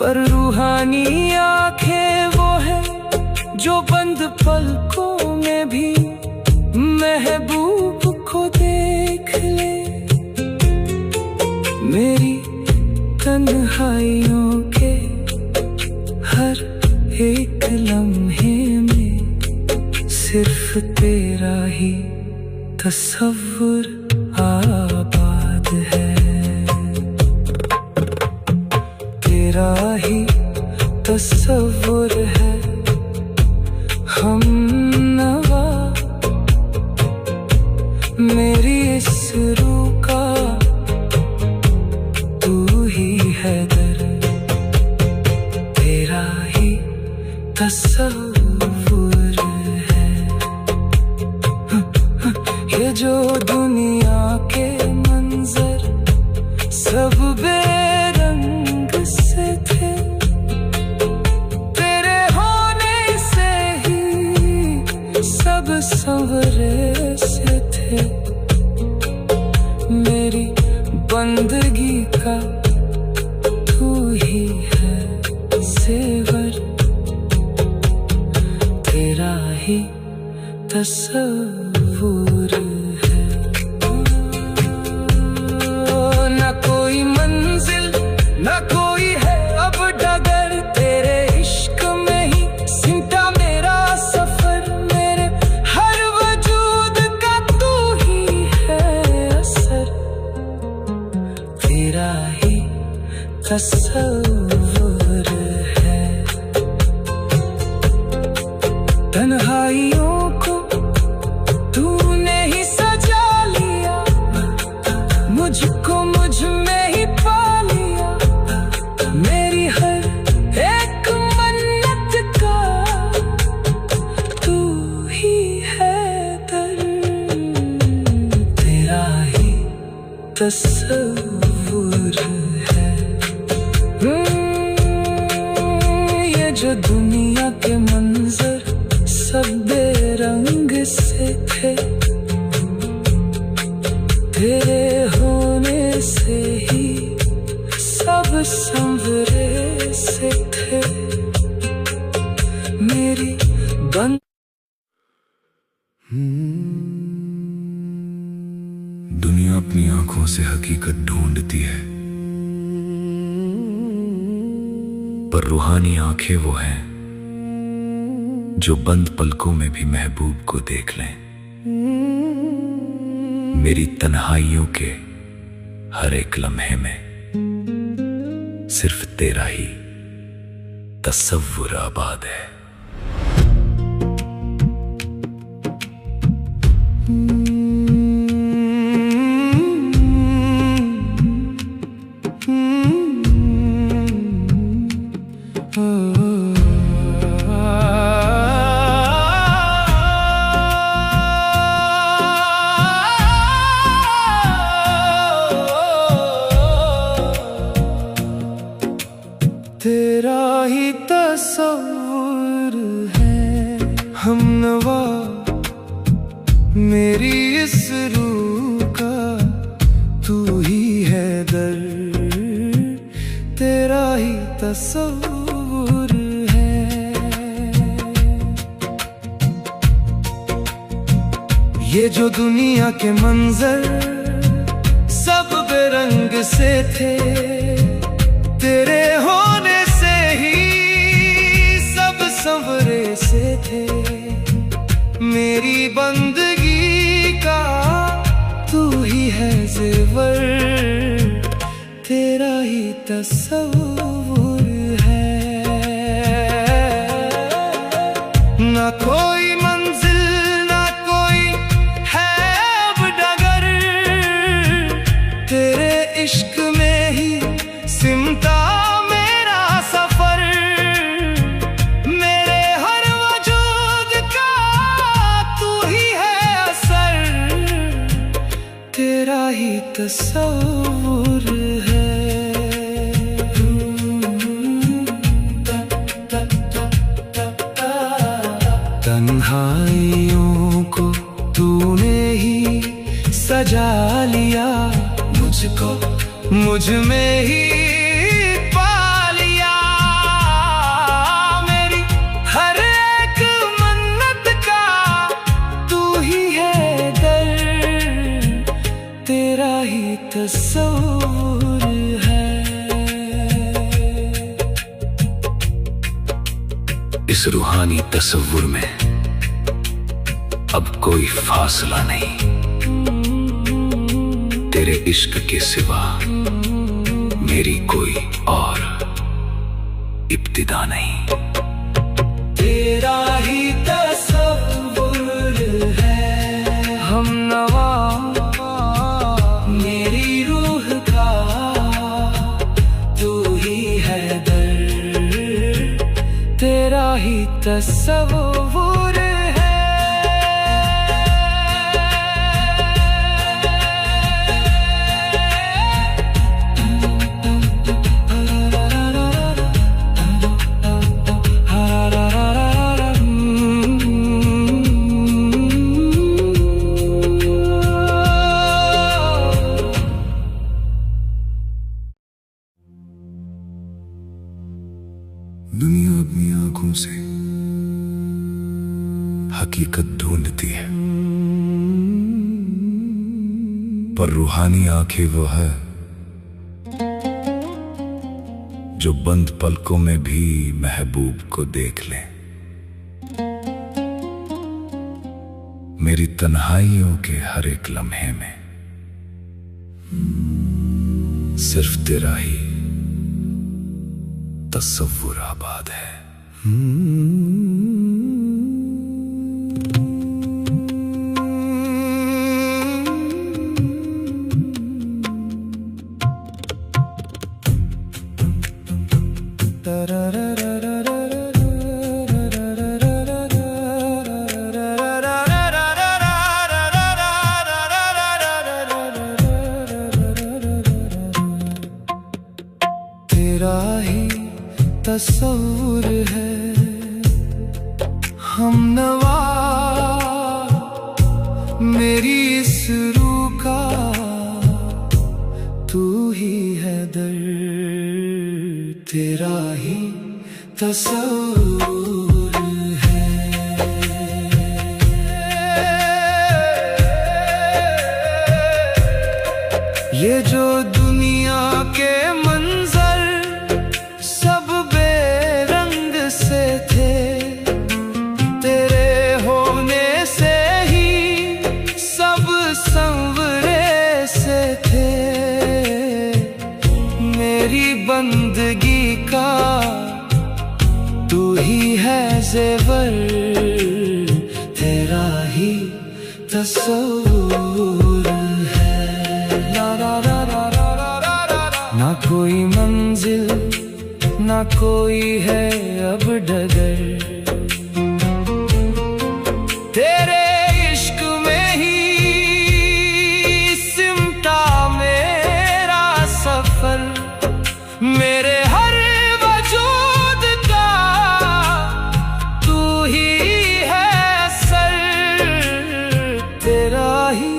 पर रूहानी आंखें वो है जो बंद पलकों में भी महबूब को देख ले। मेरी तन्हाइयों के हर एक लम्हे में सिर्फ तेरा ही तस्वुर आबाद है, तेरा ही तस्वुर है हमनवा। मेरी इस रूह का तू ही है दर, तेरा ही तस्वुर है। ये जो दुनिया के मंजर सब बेरंग से थे, तेरे होने से ही सब संवरे से थे। मेरी बंदगी का तू ही है सेवर, तेरा ही तस्वुर है। ना कोई मंजिल ना कोई है अब डगर, तेरे इश्क में ही सिमटा मेरा सफर। मेरे हर वजूद का तू ही है असर, तेरा ही तस्वुर है। तन्हाइयों को तूने ही सजा लिया, मुझको मुझ में ही पा लिया। मेरी हर एक मन्नत का तू ही है दर, तेरा ही तस्वुर है। ये जो दुनिया के मंजर सब बेरंग से थे, तेरे होने से ही सब संवरे से थे। मेरी बंद दुनिया अपनी आंखों से हकीकत ढूंढती है, पर रूहानी आंखें वो हैं जो बंद पलकों में भी महबूब को देख लें। मेरी तन्हाइयों के हर एक लम्हे में सिर्फ तेरा ही तस्वुर आबाद है। तेरा ही तस्वुर है हमनवा। मेरी इस रूह का तू ही है दर, तेरा ही तस्वुर है। ये जो दुनिया के मंजर सब बेरंग से थे, तेरे होने से ही सब संवरे से थे। मेरी बंदगी का तू ही है जेवर, तेरा ही तस्वुर है। ना कोई मंजिल ना कोई है अब डगर, तेरे इश्क में ही सिमटा मेरा सफर। मेरे हर वजूद का तू ही है असर, तेरा ही तस्वुर है। तन्हाइयों को तूने ही सजा लिया, मुझको मुझ में ही पा लिया। मेरी हर एक मन्नत का तू ही है दर, तेरा ही तस्वुर है। इस रूहानी तस्वुर में अब कोई फासला नहीं, तेरे इश्क के सिवा मेरी कोई और इब्तिदा नहीं। तेरा ही तस्वुर है हमनवा मेरी रूह का, तू ही है दर, तेरा ही तस्वुर है। दुनिया अपनी आंखों से हकीकत ढूंढती है, पर रूहानी आंखें वो है जो बंद पलकों में भी महबूब को देख ले। मेरी तन्हाइयों के हर एक लम्हे में सिर्फ तेरा ही तस्वुर आबाद है। तेरा ही तस्वुर है हमनवा मेरी इस रूह का, तू ही है दर, तेरा ही तस्वुर है। ये जो दुनिया के बंदगी का तू ही है ज़ेवर, तेरा ही तस्वुर है। ना कोई मंजिल ना कोई है अब डगर, तेरे इश्क में ही सिमटा मेरा सफर। मेरे हर वजूद का तू ही है सर, तेरा ही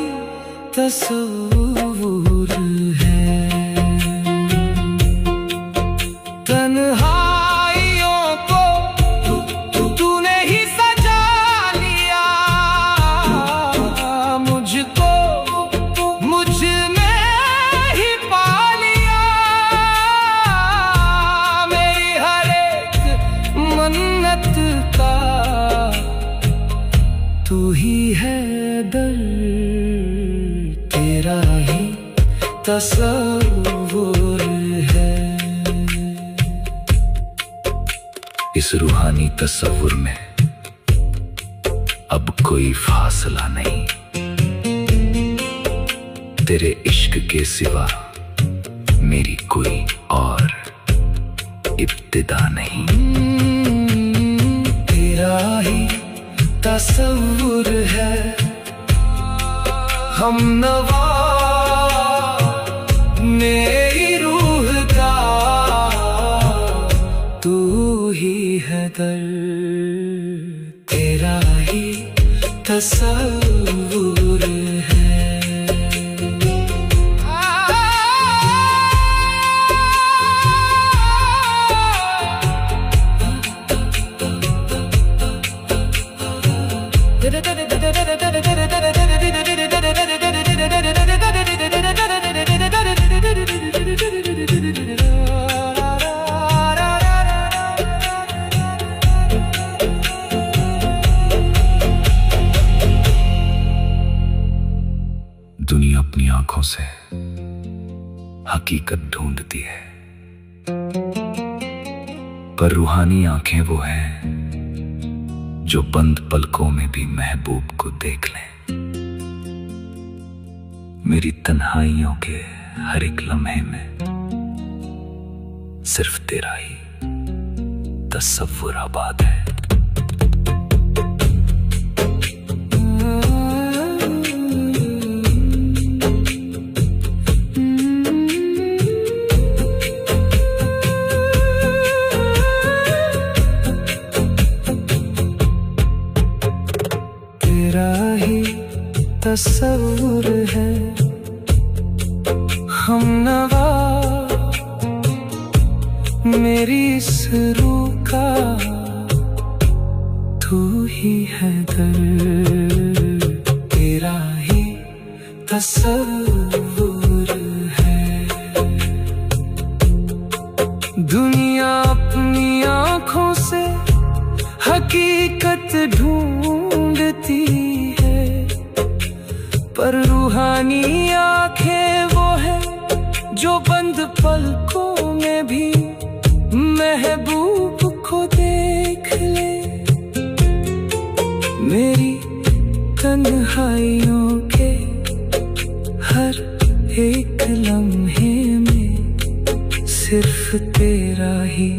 तस्वुर है। तन्हाइयों को तूने ही सजा लिया, मुझको मुझ में ही पा लिया। मन्नत का तू ही है दर, तेरा ही तस्वुर है। इस रूहानी तस्वुर में अब कोई फासला नहीं, तेरे इश्क के सिवा मेरी कोई और इब्तिदा नहीं। तेरा ही तस्वुर है हमनवा मेरी रूह का तू ही है दर्द, तेरा ही तस्वुर है। दुनिया अपनी आंखों से हकीकत ढूंढती है, पर रूहानी आंखें वो हैं जो बंद पलकों में भी महबूब को देख लें। मेरी तन्हाइयों के हर एक लम्हे में सिर्फ तेरा ही तस्वुर आबाद है। तेरा ही तस्वुर है हमनवा, मेरी इस रूह का तू ही है दर्द, तेरा ही तस्वुर है। दुनिया अपनी आंखों से हकीकत ढूंढती है, पर रूहानी आंखें वो है जो बंद पलकों में भी महबूब को देख ले। मेरी तन्हाइयों के हर एक लम्हे में सिर्फ तेरा ही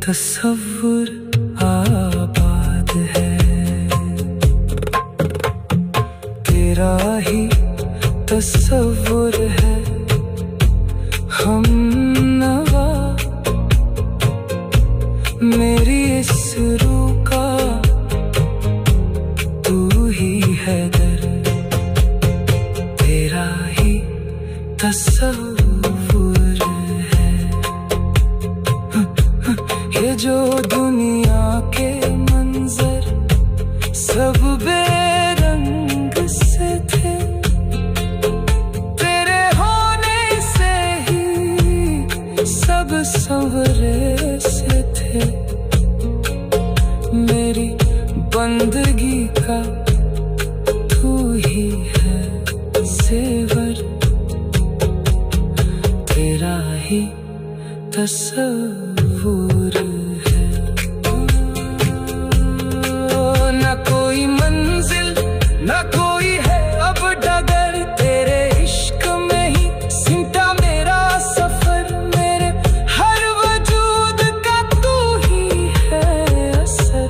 तस्वुर आबाद है। तेरा ही तस्वुर है हमनवा, मेरी इस रूह का तू ही है दर्द, तेरा ही तस्वुर है। ये जो दुनिया के मंजर सब बेरंग से थे, तेरे होने से ही सब संवरे से थे। मेरी बंदगी का तू ही है जेवर, तेरा ही तस्वुर है। न कोई मंजिल न कोई है अब डगर, तेरे इश्क में ही सिमटा मेरा सफर। मेरे हर वजूद का तू ही है असर,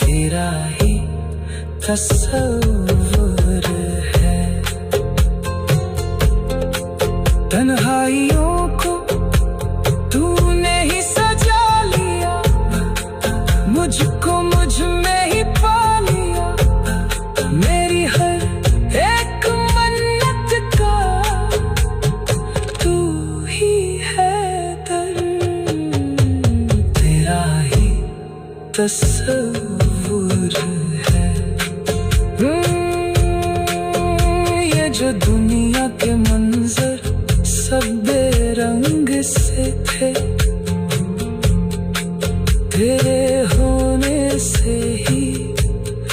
तेरा ही तस्वुर है। तन्हाइयों को तूने ही सजा लिया, मुझको मुझ में ही पा लिया। मेरी हर एक मन्नत का तू ही है दर्द, तेरा ही तस्वुर है। ये जो दुनिया के मंजर सब बेरंग से थे, तेरे होने से ही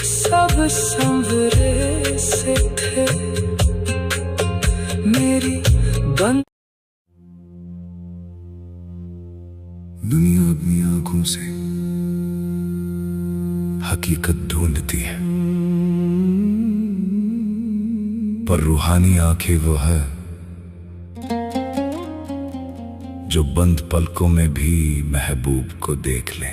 सब संवरे से थे। मेरी बंद दुनिया अपनी आंखों से हकीकत ढूंढती है, पर रूहानी आंखें वो है जो बंद पलकों में भी महबूब को देख ले।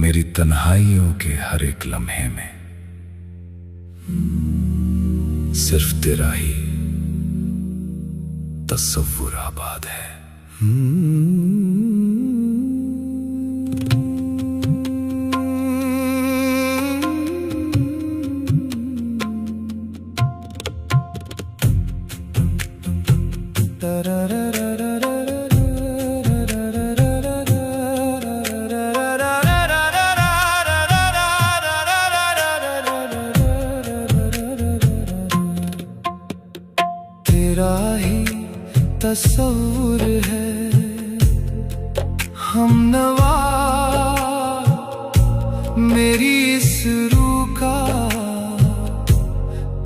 मेरी तन्हाइयों के हर एक लम्हे में सिर्फ तेरा ही तसव्वुर आबाद है। तेरा ही तस्वुर है हमनवा मेरी इस रूह का,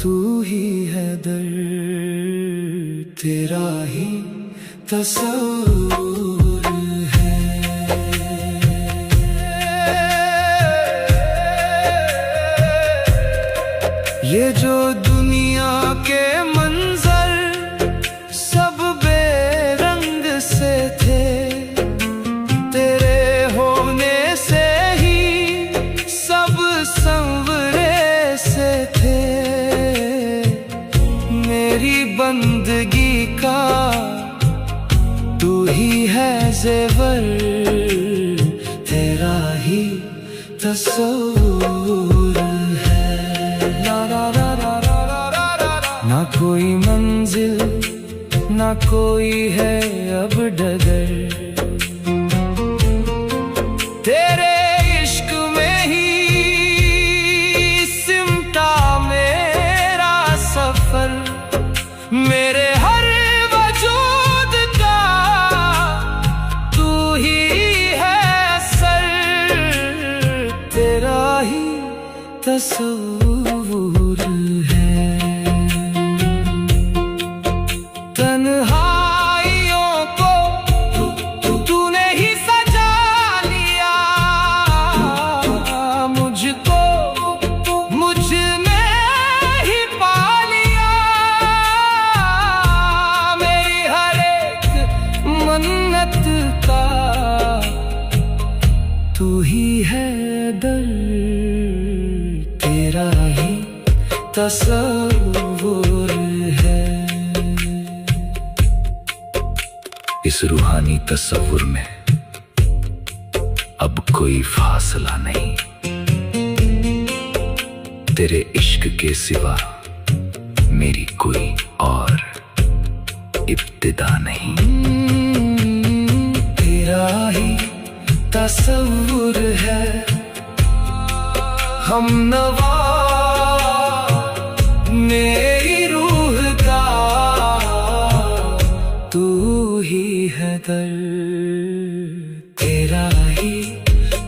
तू ही है दर्द। तेरा ही तस्वुर है। ये जो दुनिया के मंजर सब बेरंग से थे, तेरे होने से ही सब संवरे से थे। मेरी बंदगी का तू ही है ज़ेवर, तेरा ही तस्वुर है। ना कोई मंजिल ना कोई है अब डगर, तेरे इश्क में ही सिमटा मेरा सफर। मेरे हर वजूद का तू ही है असर, तेरा ही तस्वुर है। तन्हाइयों को तूने ही सजा लिया, मुझको मुझ में ही पा लिया। मेरी हर एक मन्नत का तू ही है दर्द, तेरा ही तस्वुर है। इस रूहानी तस्वुर में अब कोई फासला नहीं, तेरे इश्क के सिवा मेरी कोई और इब्तिदा नहीं। तेरा ही तस्वुर है हमनवा मेरी रूह का, तू ही है दर्द, तेरा ही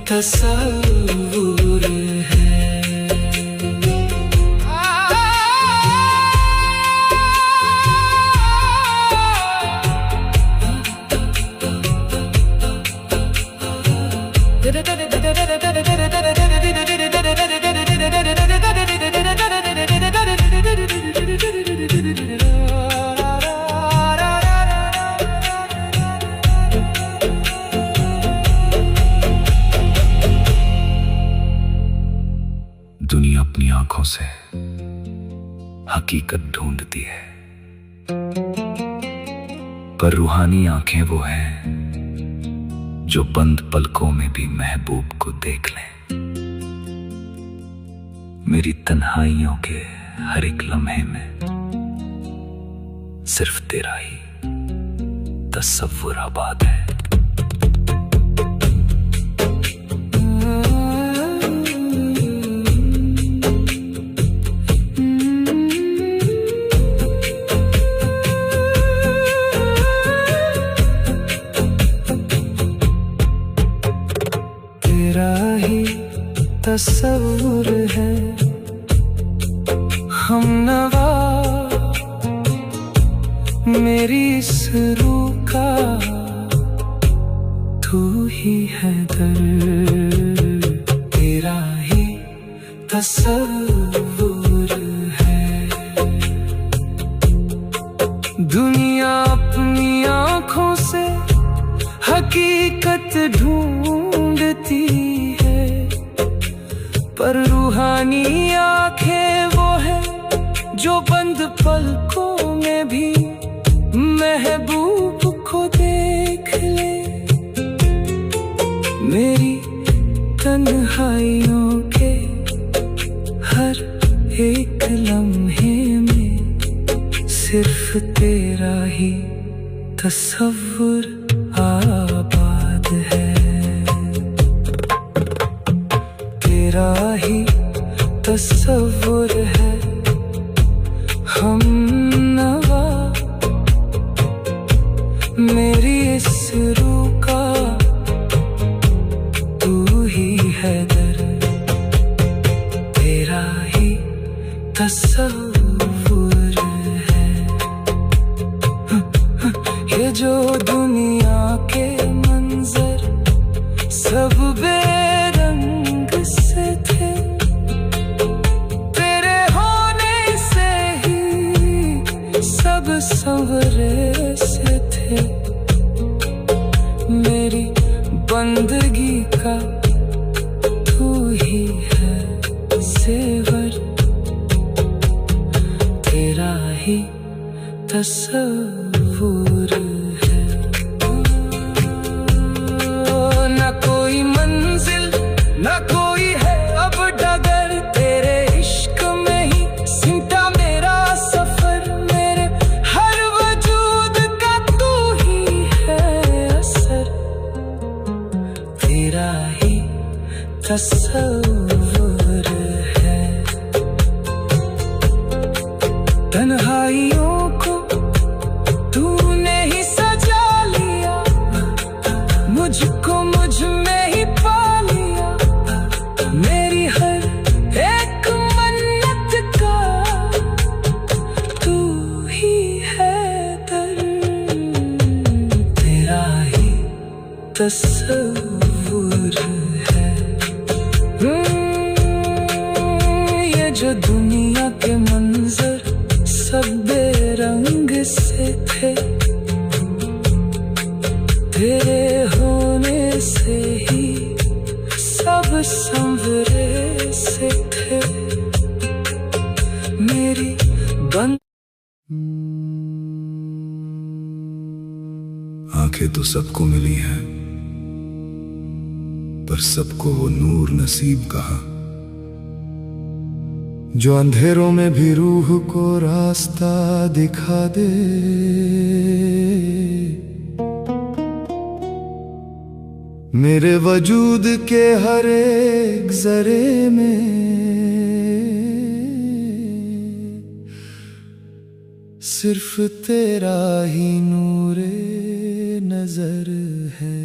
तस्वुर है। दुनिया अपनी आंखों से हकीकत ढूंढती है, पर रूहानी आंखें वो हैं जो बंद पलकों में भी महबूब को देख लें। मेरी तन्हाइयों के हर एक लम्हे में सिर्फ तेरा ही तस्वुर आबाद है। तेरा ही तस्वुर है हमनवा मेरी इस रूह का, तू ही है दर्द, तेरा ही तस्वुर है। दुनिया अपनी आंखों से हकीकत ढूंढती पर रूहानी आंखें वो है जो बंद पलकों में भी महबूब को देख ले। मेरी तन्हाइयों के हर एक लम्हे में सिर्फ तेरा ही तस्वुर आबाद है। तेरा ही तस्वुर है हमनवा। मेरी इस रूह का तू ही है दर्द। तेरा ही तस्वुर है। ये जो दुनिया के मंजर सब बेरंग से थे, तेरे होने से ही सब संवरे से थे। मेरी बंदगी का तू ही है ज़ेवर। तेरा ही तस्वुर है। न कोई मंजिल न कोई है अब डगर, तेरे इश्क में ही सिमटा मेरा सफर। मेरे हर वजूद का तू ही है असर। तेरा ही तस्वुर है। तन्हाइयों को तूने ही सजा लिया, मुझको मुझ में ही पा लिया। मेरी हर एक मन्नत का तू ही है दर्द। तेरा ही तस्वुर है। ये जो दुनिया के मंजर सब बेरंग से थे, तेरे होने से ही सब संवरे से थे। मेरी बंद आंखें तो सबको मिली हैं, पर सबको वो नूर नसीब कहा जो अंधेरों में भी रूह को रास्ता दिखा दे। मेरे वजूद के हर एक जरे में सिर्फ तेरा ही नूरे नजर है।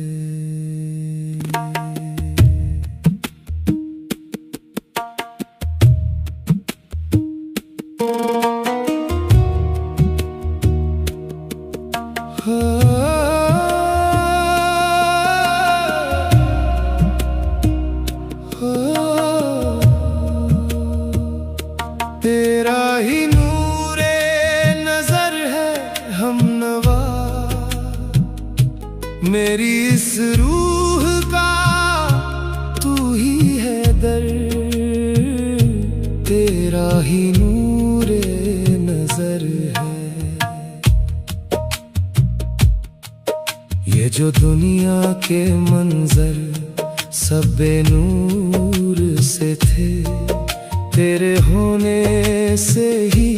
तेरा ही नूरे नजर है हमनवा। मेरी इस रूह का तू ही है दर्द। तेरा ही नूरे नजर है। ये जो दुनिया के मंजर सब बेनूर से थे, तेरे होने से ही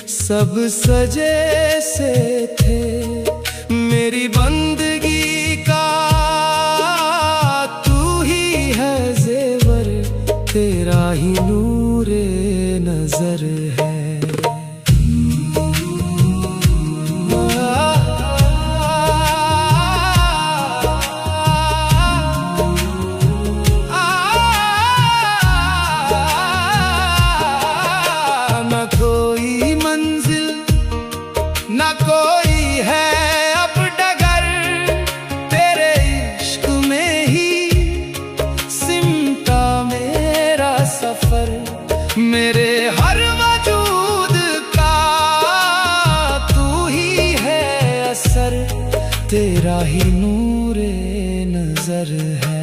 सब सजे से थे। मेरी बंदगी का तू ही है ज़ेवर। तेरा ही नूरे नजर है। मेरे हर वजूद का तू ही है असर। तेरा ही नूरे नजर है।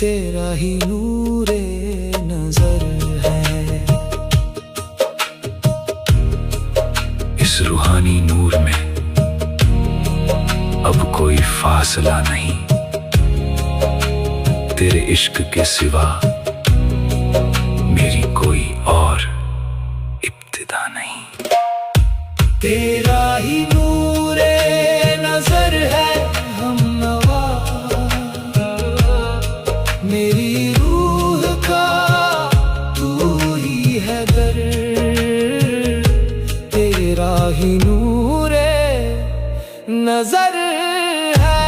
तेरा ही नूरे नजर है। इस रूहानी नूर में अब कोई फासला नहीं, तेरे इश्क के सिवा मेरी कोई और इब्तिदा नहीं। तेरा ही नूरे नजर है हमनवा, मेरी रूह का तू ही है दर। तेरा ही नूरे नजर है।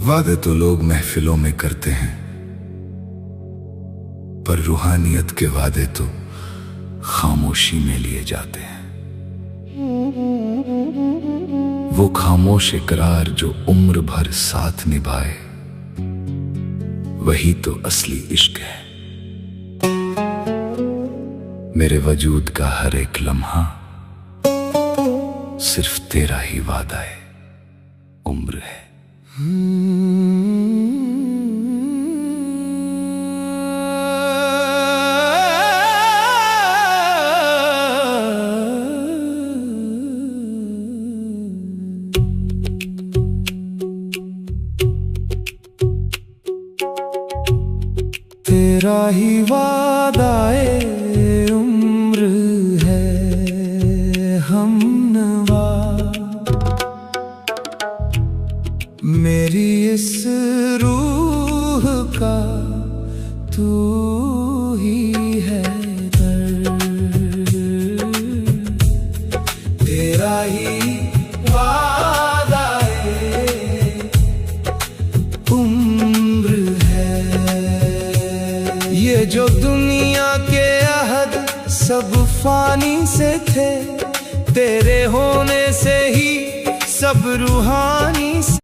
वादे तो लोग महफिलों में करते हैं, पर रूहानियत के वादे तो खामोशी में लिए जाते हैं। वो खामोश इकरार जो उम्र भर साथ निभाए, वही तो असली इश्क है। मेरे वजूद का हर एक लम्हा सिर्फ तेरा ही वादा है, उम्र है। तेरा ही वादा ए उम्र है हमनवा, मेरी इस रूह का तू ही है दर। तेरा ही वादा ए उम्र है। ये जो दुनिया के अहद सब फानी से थे, तेरे होने से ही सब रूहानी